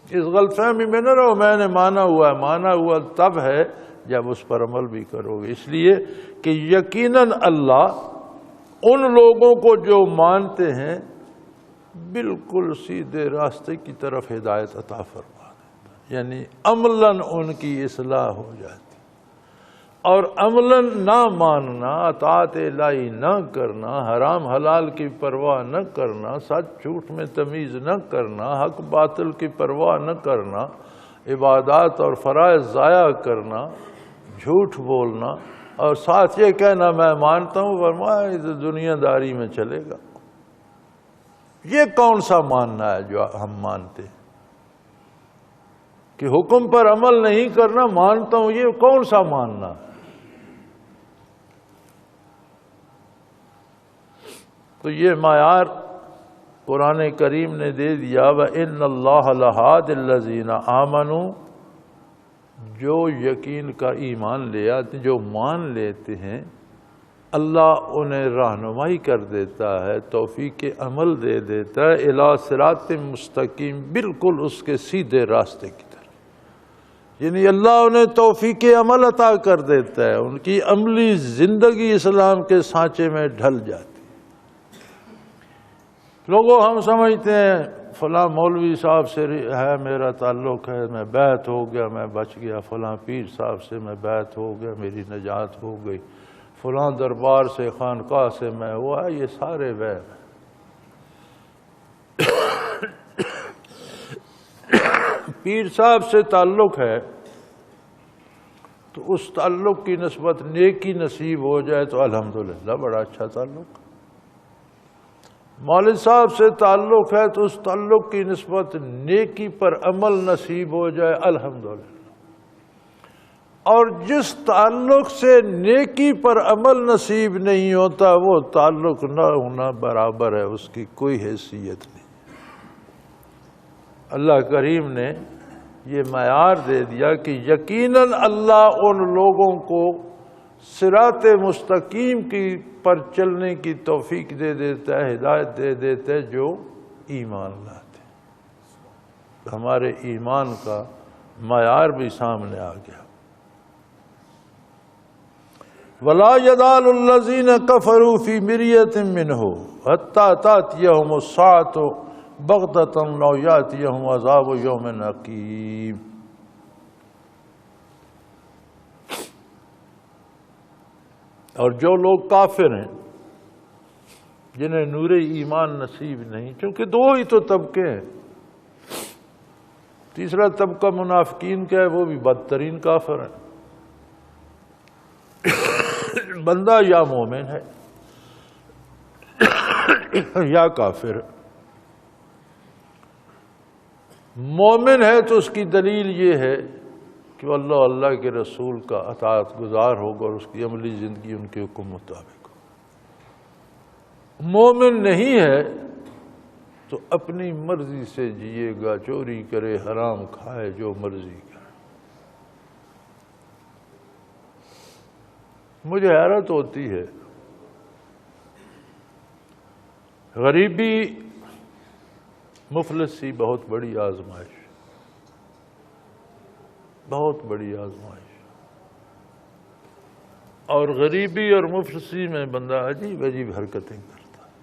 اس غلط فہمی میں نہ رہو میں نے مانا ہوا ہے، مانا ہوا تب ہے جب اس پر عمل بھی کرو گے، اس لیے کہ یقیناً اللہ ان لوگوں کو جو مانتے ہیں بالکل سیدھے راستے کی طرف ہدایت عطا فرما، یعنی عملاً ان کی اصلاح ہو جاتی، اور عملاً نہ ماننا، اطاعت الہی نہ کرنا، حرام حلال کی پرواہ نہ کرنا، سچ جھوٹ میں تمیز نہ کرنا، حق باطل کی پرواہ نہ کرنا، عبادات اور فرائض ضائع کرنا، جھوٹ بولنا، اور ساتھ یہ کہنا میں مانتا ہوں، فرمایا یہ دنیا داری میں چلے گا۔ یہ کون سا ماننا ہے جو ہم مانتے ہیں کہ حکم پر عمل نہیں کرنا مانتا ہوں، یہ کون سا ماننا؟ تو یہ معیار قرآن کریم نے دے دیا وَإِنَّ اللَّهَ لَهَادِ الَّذِينَ آمَنُوا، جو یقین کا ایمان لے آتے، جو مان لیتے ہیں، اللہ انہیں رہنمائی کر دیتا ہے، توفیق عمل دے دیتا ہے، اِلیٰ صراط مستقیم، بالکل اس کے سیدھے راستے کی طرف، یعنی اللہ انہیں توفیق عمل عطا کر دیتا ہے، ان کی عملی زندگی اسلام کے سانچے میں ڈھل جاتی۔ لوگوں ہم سمجھتے ہیں فلاں مولوی صاحب سے ہے میرا تعلق ہے، میں بیعت ہو گیا میں بچ گیا، فلاں پیر صاحب سے میں بیعت ہو گیا میری نجات ہو گئی، فلاں دربار سے خانقاہ سے میں ہوا، یہ سارے وہم ہیں۔ پیر صاحب سے تعلق ہے تو اس تعلق کی نسبت نیکی نصیب ہو جائے تو الحمدللہ بڑا اچھا تعلق۔ مولوی صاحب سے تعلق ہے تو اس تعلق کی نسبت نیکی پر عمل نصیب ہو جائے الحمدللہ۔ اور جس تعلق سے نیکی پر عمل نصیب نہیں ہوتا وہ تعلق نہ ہونا برابر ہے، اس کی کوئی حیثیت نہیں۔ اللہ کریم نے یہ معیار دے دیا کہ یقیناً اللہ ان لوگوں کو صراط مستقیم کی پر چلنے کی توفیق دے دیتا ہے، ہدایت دے دیتا ہے جو ایمان لاتے ہیں۔ ہمارے ایمان کا معیار بھی سامنے آ گیا۔ وَلَا يَزَالُ الَّذِينَ كَفَرُوا فِي مِرْيَةٍ مِّنْهُ حَتَّىٰ تَأْتِيَهُمُ السَّاعَةُ بَغْتَةً أَوْ يَأْتِيَهُمْ عَذَابُ يَوْمٍ عَقِيمٍ۔ اور جو لوگ کافر ہیں، جنہیں نور ایمان نصیب نہیں، چونکہ دو ہی تو طبقے ہیں، تیسرا طبقہ منافقین کا ہے، وہ بھی بدترین کافر ہیں۔ بندہ یا مومن ہے یا کافر ہے۔ مومن ہے تو اس کی دلیل یہ ہے کہ اللہ کے رسول کا اطاعت گزار ہوگا اور اس کی عملی زندگی ان کے حکم مطابق ہو۔ مومن نہیں ہے تو اپنی مرضی سے جیے گا، چوری کرے، حرام کھائے، جو مرضی کرے۔ مجھے حیرت ہوتی ہے، غریبی مفلسی بہت بڑی آزمائش، بہت بڑی آزمائش، اور غریبی اور مفلسی میں بندہ عجیب عجیب حرکتیں کرتا ہے،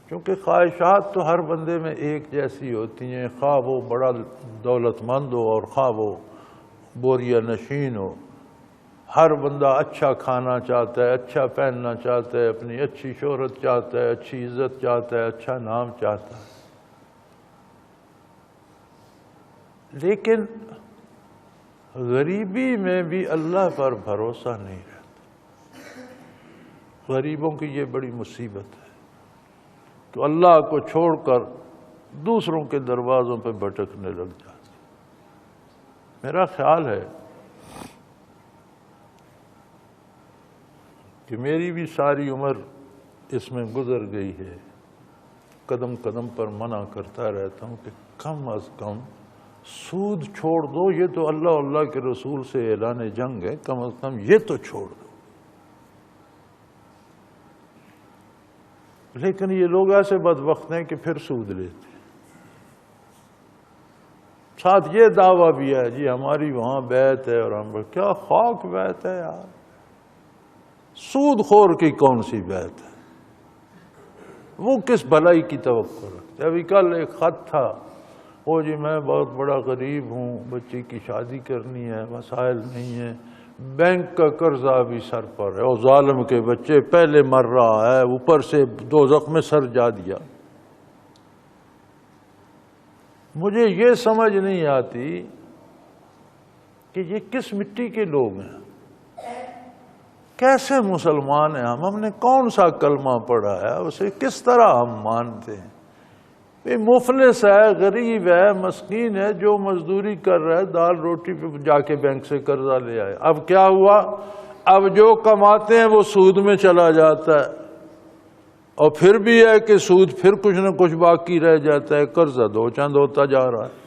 کیونکہ خواہشات تو ہر بندے میں ایک جیسی ہوتی ہیں، خواہ وہ بڑا دولت مند ہو اور خواہ وہ بوریا نشین ہو۔ ہر بندہ اچھا کھانا چاہتا ہے، اچھا پہننا چاہتا ہے، اپنی اچھی شہرت چاہتا ہے، اچھی عزت چاہتا ہے، اچھا نام چاہتا ہے، لیکن غریبی میں بھی اللہ پر بھروسہ نہیں رہتا۔ غریبوں کی یہ بڑی مصیبت ہے تو اللہ کو چھوڑ کر دوسروں کے دروازوں پہ بھٹکنے لگ جاتے۔ میرا خیال ہے کہ میری بھی ساری عمر اس میں گزر گئی ہے، قدم قدم پر منع کرتا رہتا ہوں کہ کم از کم سود چھوڑ دو، یہ تو اللہ کے رسول سے اعلان جنگ ہے، کم از کم یہ تو چھوڑ دو۔ لیکن یہ لوگ ایسے بدبخت ہیں کہ پھر سود لیتے، ساتھ یہ دعویٰ بھی ہے جی ہماری وہاں بیعت ہے، اور ہم کیا خاک بیعت ہے یار، سود خور کی کون سی بیعت ہے، وہ کس بھلائی کی توقع رکھتے۔ ابھی کل ایک خط تھا، وہ جی میں بہت بڑا غریب ہوں، بچے کی شادی کرنی ہے، وسائل نہیں ہے، بینک کا قرضہ بھی سر پر ہے، اور ظالم کے بچے پہلے مر رہا ہے، اوپر سے دوزخ میں سر جا دیا۔ مجھے یہ سمجھ نہیں آتی کہ یہ کس مٹی کے لوگ ہیں، کیسے مسلمان ہیں ہم نے کون سا کلمہ پڑھا ہے، اسے کس طرح ہم مانتے ہیں۔ یہ مفلس ہے، غریب ہے، مسکین ہے، جو مزدوری کر رہا ہے، دال روٹی پہ جا کے بینک سے قرضہ لے آئے۔ اب کیا ہوا، اب جو کماتے ہیں وہ سود میں چلا جاتا ہے، اور پھر بھی ہے کہ سود پھر کچھ نہ کچھ باقی رہ جاتا ہے، قرضہ دو چند ہوتا جا رہا ہے۔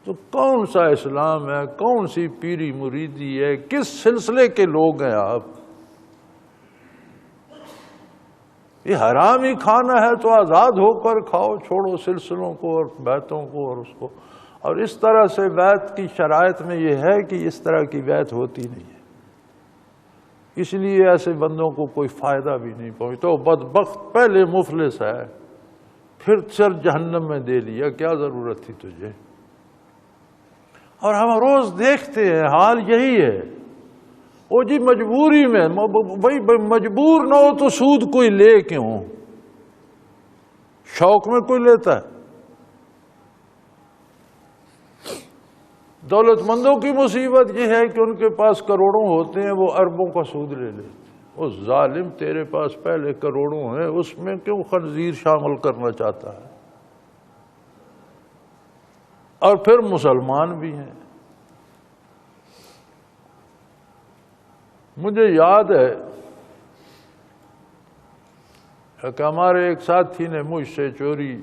تو کون سا اسلام ہے، کون سی پیری مریدی ہے، کس سلسلے کے لوگ ہیں آپ؟ یہ حرام ہی کھانا ہے تو آزاد ہو کر کھاؤ، چھوڑو سلسلوں کو اور بیعتوں کو اور اس کو۔ اور اس طرح سے بیعت کی شرائط میں یہ ہے کہ اس طرح کی بیعت ہوتی نہیں ہے، اس لیے ایسے بندوں کو کوئی فائدہ بھی نہیں پہنچتا۔ تو بدبخت پہلے مفلس ہے، پھر سر جہنم میں دے لیا، کیا ضرورت تھی تجھے؟ اور ہم روز دیکھتے ہیں حال یہی ہے۔ وہ جی مجبوری میں، بھائی مجبور نہ ہو تو سود کوئی لے کیوں؟ شوق میں کوئی لیتا ہے؟ دولت مندوں کی مصیبت یہ ہے کہ ان کے پاس کروڑوں ہوتے ہیں، وہ اربوں کا سود لے لیتے۔ وہ ظالم، تیرے پاس پہلے کروڑوں ہیں، اس میں کیوں خنزیر شامل کرنا چاہتا ہے؟ اور پھر مسلمان بھی ہیں، مجھے یاد ہے کہ ہمارے ایک ساتھی نے مجھ سے چوری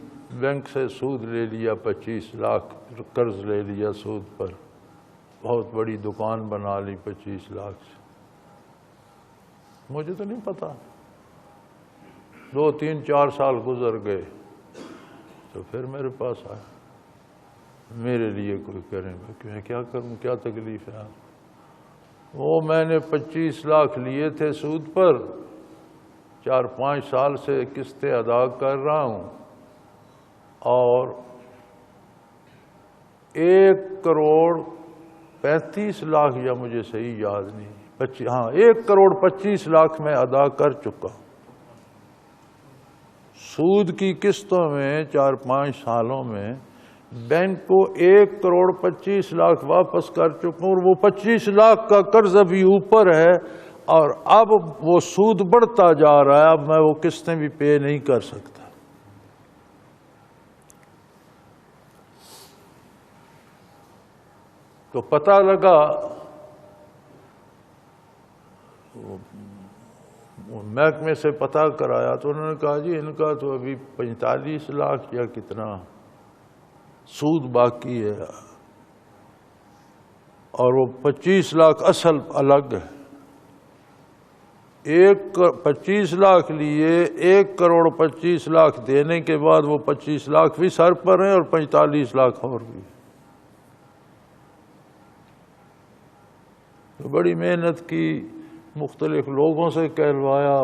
بینک سے سود لے لیا، 25 لاکھ قرض لے لیا سود پر، بہت بڑی دکان بنا لی 25 لاکھ سے۔ مجھے تو نہیں پتا، 2 3 4 سال گزر گئے تو پھر میرے پاس آیا، میرے لیے کوئی کریں گا کہ میں کیا کروں، کیا تکلیف ہے؟ وہ میں نے 25 لاکھ لیے تھے سود پر، 4 5 سال سے قسطیں ادا کر رہا ہوں، اور 1 کروڑ 35 لاکھ، یا مجھے صحیح یاد نہیں، 1 کروڑ 25 لاکھ میں ادا کر چکا ہوں سود کی قسطوں میں۔ 4 5 سالوں میں بینک کو 1 کروڑ 25 لاکھ واپس کر چکا ہوں، اور وہ 25 لاکھ کا قرض ابھی اوپر ہے، اور اب وہ سود بڑھتا جا رہا ہے، اب میں وہ قسطیں بھی پے نہیں کر سکتا۔ تو پتہ لگا، محکمے سے پتہ کرایا تو انہوں نے کہا جی ان کا تو ابھی 45 لاکھ یا کتنا سود باقی ہے، اور وہ 25 لاکھ اصل الگ ہے۔ 25 لاکھ لیے، 1 کروڑ 25 لاکھ دینے کے بعد وہ 25 لاکھ بھی سر پر ہیں اور 45 لاکھ اور بھی۔ تو بڑی محنت کی، مختلف لوگوں سے کہلوایا،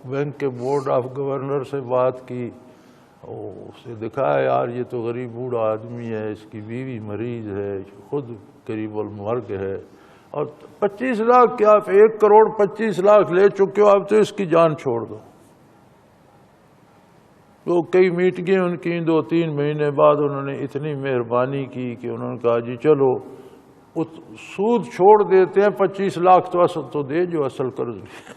بینک کے بورڈ آف گورنر سے بات کی، اسے دکھایا یار یہ تو غریب بوڑھا آدمی ہے، اس کی بیوی مریض ہے، خود قریب المرگ ہے، اور 25 لاکھ کیا، آپ 1 کروڑ 25 لاکھ لے چکے ہو، اب تو اس کی جان چھوڑ دو۔ تو کئی میٹنگیں ان کی، 2 3 مہینے بعد انہوں نے اتنی مہربانی کی کہ انہوں نے کہا جی چلو سود چھوڑ دیتے ہیں، 25 لاکھ تو اصل تو دے جو اصل قرض لیا۔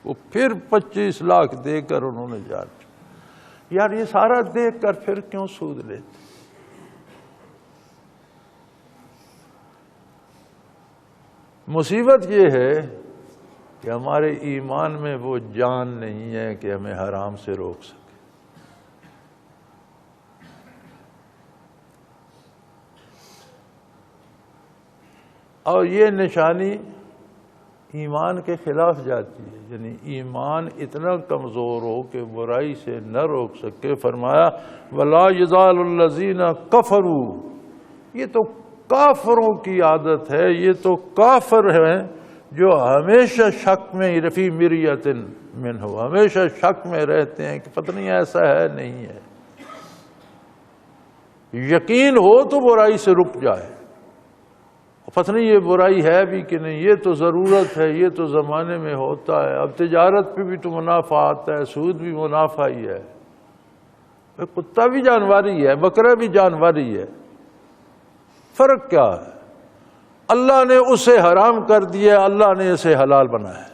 وہ پھر 25 لاکھ دے کر انہوں نے جان چھوڑا۔ یار یہ سارا دیکھ کر پھر کیوں سود لیتے؟ مصیبت یہ ہے کہ ہمارے ایمان میں وہ جان نہیں ہے کہ ہمیں حرام سے روک سکے۔ اور یہ نشانی ایمان کے خلاف جاتی ہے، یعنی ایمان اتنا کمزور ہو کہ برائی سے نہ روک سکے۔ فرمایا وَلَا يَزَالُ الَّذِينَ كَفَرُوا، یہ تو کافروں کی عادت ہے، یہ تو کافر ہیں جو ہمیشہ شک میں رفی مریت منہ، ہمیشہ شک میں رہتے ہیں کہ پتہ نہیں ایسا ہے نہیں ہے۔ یقین ہو تو برائی سے رک جائے، پتہ نہیں یہ برائی ہے بھی کہ نہیں، یہ تو ضرورت ہے، یہ تو زمانے میں ہوتا ہے، اب تجارت پہ بھی تو منافع آتا ہے، سود بھی منافع ہی ہے، کتا بھی جانوری ہے، بکرا بھی جانوری ہے، فرق کیا ہے؟ اللہ نے اسے حرام کر دیا، اللہ نے اسے حلال بنایا۔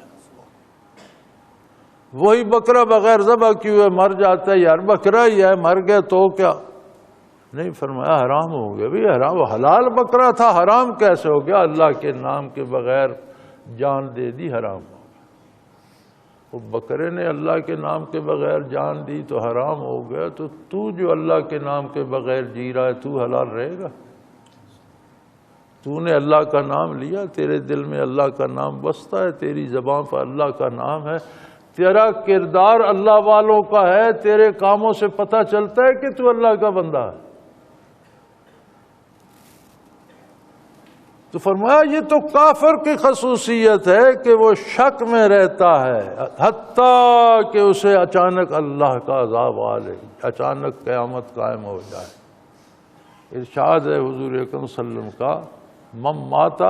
وہی بکرا بغیر ذبح کیے ہوئے مر جاتا ہے، یار بکرا ہی ہے، مر گیا تو کیا؟ نہیں، فرمایا حرام ہو گیا۔ بھی حرام، حلال بکرا تھا، حرام کیسے ہو گیا؟ اللہ کے نام کے بغیر جان دے دی، حرام ہو گیا۔ وہ بکرے نے اللہ کے نام کے بغیر جان دی تو حرام ہو گیا، تو تو جو اللہ کے نام کے بغیر جی رہا ہے تو حلال رہے گا؟ تو نے اللہ کا نام لیا، تیرے دل میں اللہ کا نام بستا ہے، تیری زبان پر اللہ کا نام ہے، تیرا کردار اللہ والوں کا ہے، تیرے کاموں سے پتہ چلتا ہے کہ تو اللہ کا بندہ ہے۔ تو فرمایا یہ تو کافر کی خصوصیت ہے کہ وہ شک میں رہتا ہے، حتیٰ کہ اسے اچانک اللہ کا عذاب آ لے، اچانک قیامت قائم ہو جائے۔ ارشاد ہے حضور اکرم صلی اللہ علیہ وسلم کا، من مات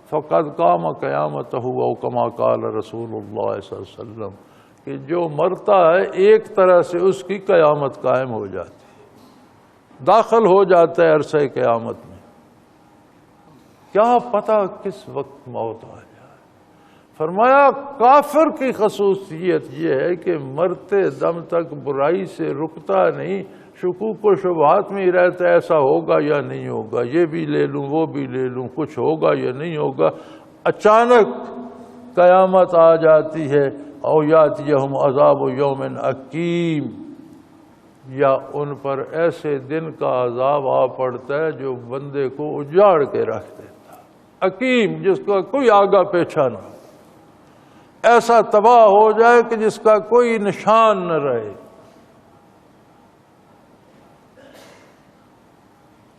فقد قام قیامتہ او کما قال رسول اللہ صلی اللہ علیہ وسلم، کہ جو مرتا ہے ایک طرح سے اس کی قیامت قائم ہو جاتی ہے، داخل ہو جاتا ہے عرصہ قیامت میں۔ کیا پتہ کس وقت موت آ جائے۔ فرمایا کافر کی خصوصیت یہ ہے کہ مرتے دم تک برائی سے رکتا نہیں، شکوک و شبہات میں ہی رہتا ہے، ایسا ہوگا یا نہیں ہوگا، یہ بھی لے لوں وہ بھی لے لوں، کچھ ہوگا یا نہیں ہوگا۔ اچانک قیامت آ جاتی ہے، او یاتیہم عذاب یوم عقیم، یا ان پر ایسے دن کا عذاب آ پڑتا ہے جو بندے کو اجاڑ کے رکھ دیتا، عقیم جس کا کوئی آگا پیچھا نہ ہو، ایسا تباہ ہو جائے کہ جس کا کوئی نشان نہ رہے۔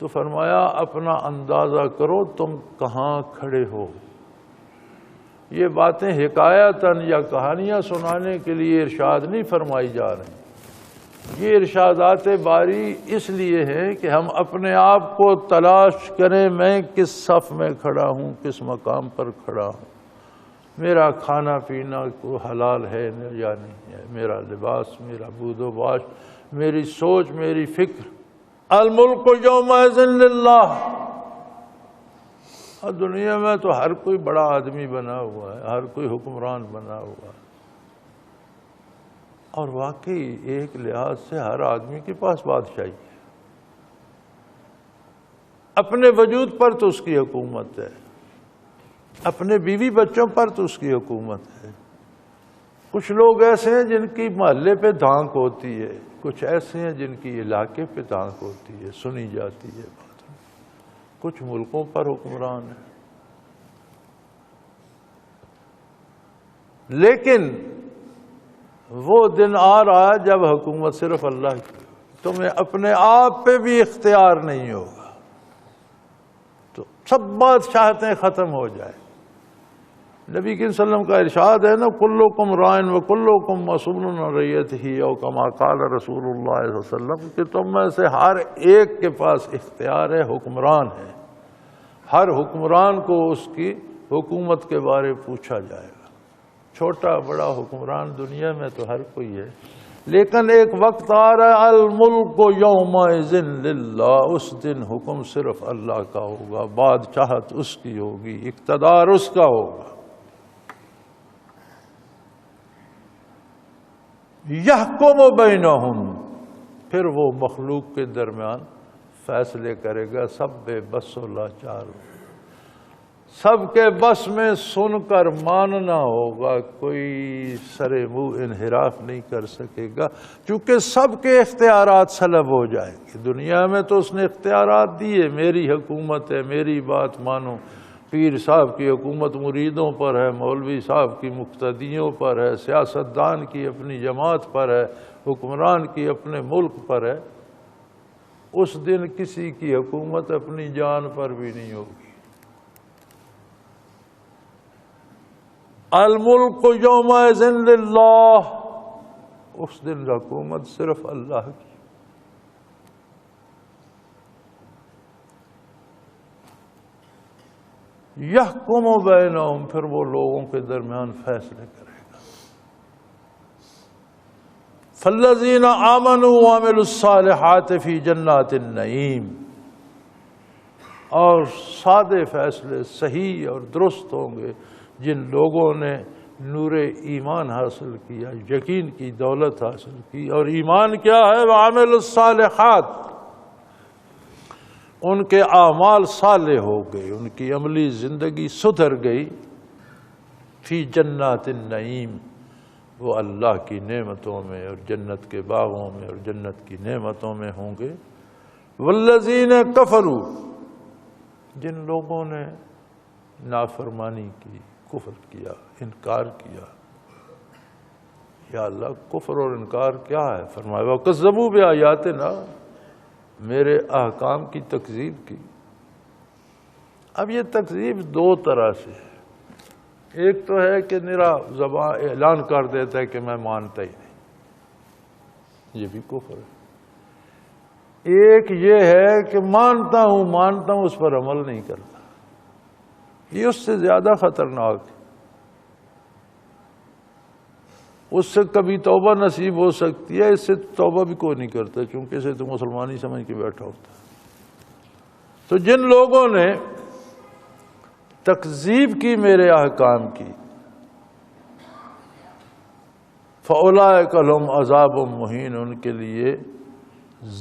تو فرمایا اپنا اندازہ کرو تم کہاں کھڑے ہو۔ یہ باتیں حکایتاً یا کہانیاں سنانے کے لیے ارشاد نہیں فرمائی جا رہی، یہ ارشادات باری اس لیے ہیں کہ ہم اپنے آپ کو تلاش کریں، میں کس صف میں کھڑا ہوں، کس مقام پر کھڑا ہوں، میرا کھانا پینا کو حلال ہے یا نہیں ہے، میرا لباس، میرا بود و باش، میری سوچ، میری فکر۔ الملک یومئذ للہ، اور دنیا میں تو ہر کوئی بڑا آدمی بنا ہوا ہے، ہر کوئی حکمران بنا ہوا ہے، اور واقعی ایک لحاظ سے ہر آدمی کے پاس بادشاہی ہے، اپنے وجود پر تو اس کی حکومت ہے، اپنے بیوی بچوں پر تو اس کی حکومت ہے۔ کچھ لوگ ایسے ہیں جن کی محلے پہ دھانک ہوتی ہے، کچھ ایسے ہیں جن کی علاقے پہ دھانک ہوتی ہے، سنی جاتی ہے بات، کچھ ملکوں پر حکمران ہیں۔ لیکن وہ دن آ رہا ہے جب حکومت صرف اللہ کی، تمہیں اپنے آپ پہ بھی اختیار نہیں ہوگا، تو سب بادشاہتیں ختم ہو جائیں۔ نبی صلی اللہ علیہ وسلم کا ارشاد ہے نا، کلکم رائن و کلکم مسئول عن رعیتہ، او کما قال رسول اللہ صلی اللہ علیہ وسلم، کہ تم میں سے ہر ایک کے پاس اختیار ہے، حکمران ہے، ہر حکمران کو اس کی حکومت کے بارے پوچھا جائے گا، چھوٹا بڑا حکمران دنیا میں تو ہر کوئی ہے، لیکن ایک وقت آ رہا ہے الملک یومئذ للہ، اس دن حکم صرف اللہ کا ہوگا، بادشاہت اس کی ہوگی، اقتدار اس کا ہوگا۔ یحکم بینہم، پھر وہ مخلوق کے درمیان فیصلے کرے گا، سب بے بس و لاچار ہو، سب کے بس میں سن کر ماننا ہوگا، کوئی سر منہ انحراف نہیں کر سکے گا، چونکہ سب کے اختیارات سلب ہو جائیں گے۔ دنیا میں تو اس نے اختیارات دیے، میری حکومت ہے، میری بات مانو، پیر صاحب کی حکومت مریدوں پر ہے، مولوی صاحب کی مقتدیوں پر ہے، سیاستدان کی اپنی جماعت پر ہے، حکمران کی اپنے ملک پر ہے۔ اس دن کسی کی حکومت اپنی جان پر بھی نہیں ہوگی۔ الملک یومئذ للہ، اس دن حکومت صرف اللہ کی۔ یحکم بینہم، پھر وہ لوگوں کے درمیان فیصلے کرے گا۔ فالذین آمنوا وعملوا الصالحات فی جنات النعیم، اور سادے فیصلے صحیح اور درست ہوں گے جن لوگوں نے نور ایمان حاصل کیا، یقین کی دولت حاصل کی، اور ایمان کیا ہے؟ وعملوا الصالحات، ان کے اعمال صالح ہو گئے، ان کی عملی زندگی سدھر گئی، فی جنات النعیم، وہ اللہ کی نعمتوں میں اور جنت کے باغوں میں اور جنت کی نعمتوں میں ہوں گے۔ والذین کفروا، جن لوگوں نے نافرمانی کی، کفر کیا، انکار کیا، یا اللہ کفر اور انکار کیا ہے؟ فرمایا وَكَذَّبُوا بِآیاتِنَا، میرے احکام کی تکذیب کی۔ اب یہ تکذیب دو طرح سے ہے، ایک تو ہے کہ نرا زبان اعلان کر دیتا ہے کہ میں مانتا ہی نہیں، یہ بھی کفر ہے۔ ایک یہ ہے کہ مانتا ہوں اس پر عمل نہیں کرتا، یہ اس سے زیادہ خطرناک ہے۔ اس سے کبھی توبہ نصیب ہو سکتی ہے، اس سے توبہ بھی کوئی نہیں کرتا، چونکہ اسے تو مسلمان ہی سمجھ کے بیٹھا ہوتا ہے۔ تو جن لوگوں نے تکذیب کی میرے احکام کی، فَأُولَٰئِكَ لَهُمْ عَذَابٌ مُّهِینٌ، ان کے لیے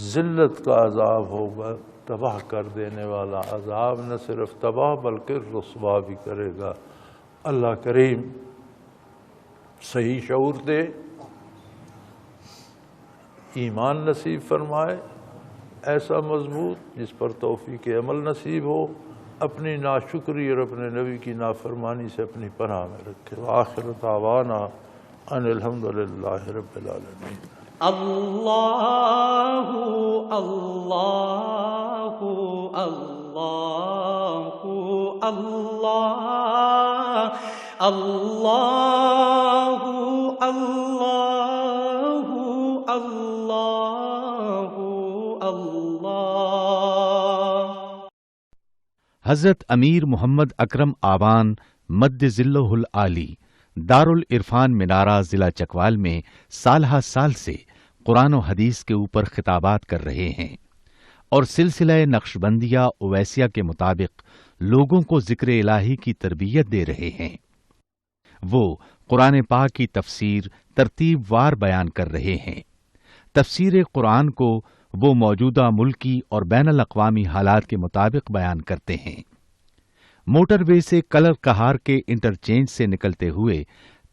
ذلت کا عذاب ہوگا، تباہ کر دینے والا عذاب، نہ صرف تباہ بلکہ رسوا بھی کرے گا۔ اللہ کریم صحیح شعور دے، ایمان نصیب فرمائے ایسا مضبوط جس پر توفیق عمل نصیب ہو، اپنی ناشکری اور اپنے نبی کی نافرمانی سے اپنی پناہ میں رکھے۔ وآخر دعوانا ان الحمدللہ رب العالمین۔ اللہ اللہ اللہ اللہ اللہ اللہ اللہ اللہ۔ حضرت امیر محمد اکرم آبان مد ظلہ العالی دارالعرفان منارہ ضلع چکوال میں سالہ سال سے قرآن و حدیث کے اوپر خطابات کر رہے ہیں اور سلسلہ نقشبندیہ اویسیہ کے مطابق لوگوں کو ذکر الہی کی تربیت دے رہے ہیں۔ وہ قرآن پاک کی تفسیر ترتیب وار بیان کر رہے ہیں۔ تفسیر قرآن کو وہ موجودہ ملکی اور بین الاقوامی حالات کے مطابق بیان کرتے ہیں۔ موٹر وے سے کلر کہار کے انٹرچینج سے نکلتے ہوئے،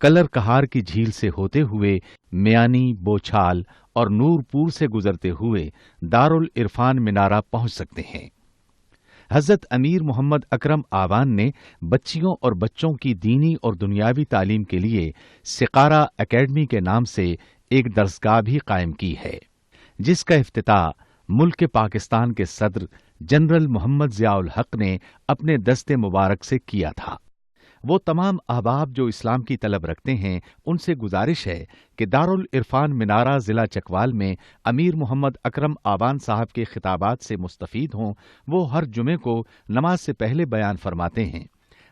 کلر کہار کی جھیل سے ہوتے ہوئے میانی، بوچھال اور نورپور سے گزرتے ہوئے دارالعرفان منارہ پہنچ سکتے ہیں۔ حضرت امیر محمد اکرم آبان نے بچیوں اور بچوں کی دینی اور دنیاوی تعلیم کے لیے سقارہ اکیڈمی کے نام سے ایک درسگاہ بھی قائم کی ہے، جس کا افتتاح ملک پاکستان کے صدر جنرل محمد ضیاء الحق نے اپنے دست مبارک سے کیا تھا۔ وہ تمام احباب جو اسلام کی طلب رکھتے ہیں ان سے گزارش ہے کہ دارالعرفان منارہ ضلع چکوال میں امیر محمد اکرم آبان صاحب کے خطابات سے مستفید ہوں۔ وہ ہر جمعے کو نماز سے پہلے بیان فرماتے ہیں۔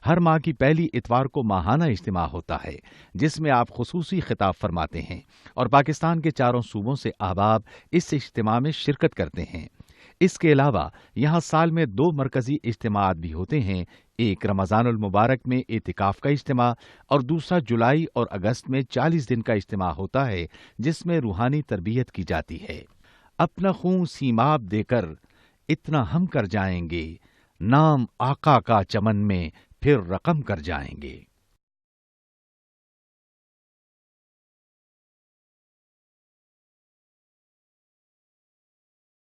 ہر ماہ کی پہلی اتوار کو ماہانہ اجتماع ہوتا ہے جس میں آپ خصوصی خطاب فرماتے ہیں اور پاکستان کے چاروں صوبوں سے احباب اس اجتماع میں شرکت کرتے ہیں۔ اس کے علاوہ یہاں سال میں 2 مرکزی اجتماعات بھی ہوتے ہیں، ایک رمضان المبارک میں اعتکاف کا اجتماع اور دوسرا جولائی اور اگست میں 40 دن کا اجتماع ہوتا ہے جس میں روحانی تربیت کی جاتی ہے۔ اپنا خون سیماب دے کر اتنا ہم کر جائیں گے، نام آقا کا چمن میں پھر رقم کر جائیں گے۔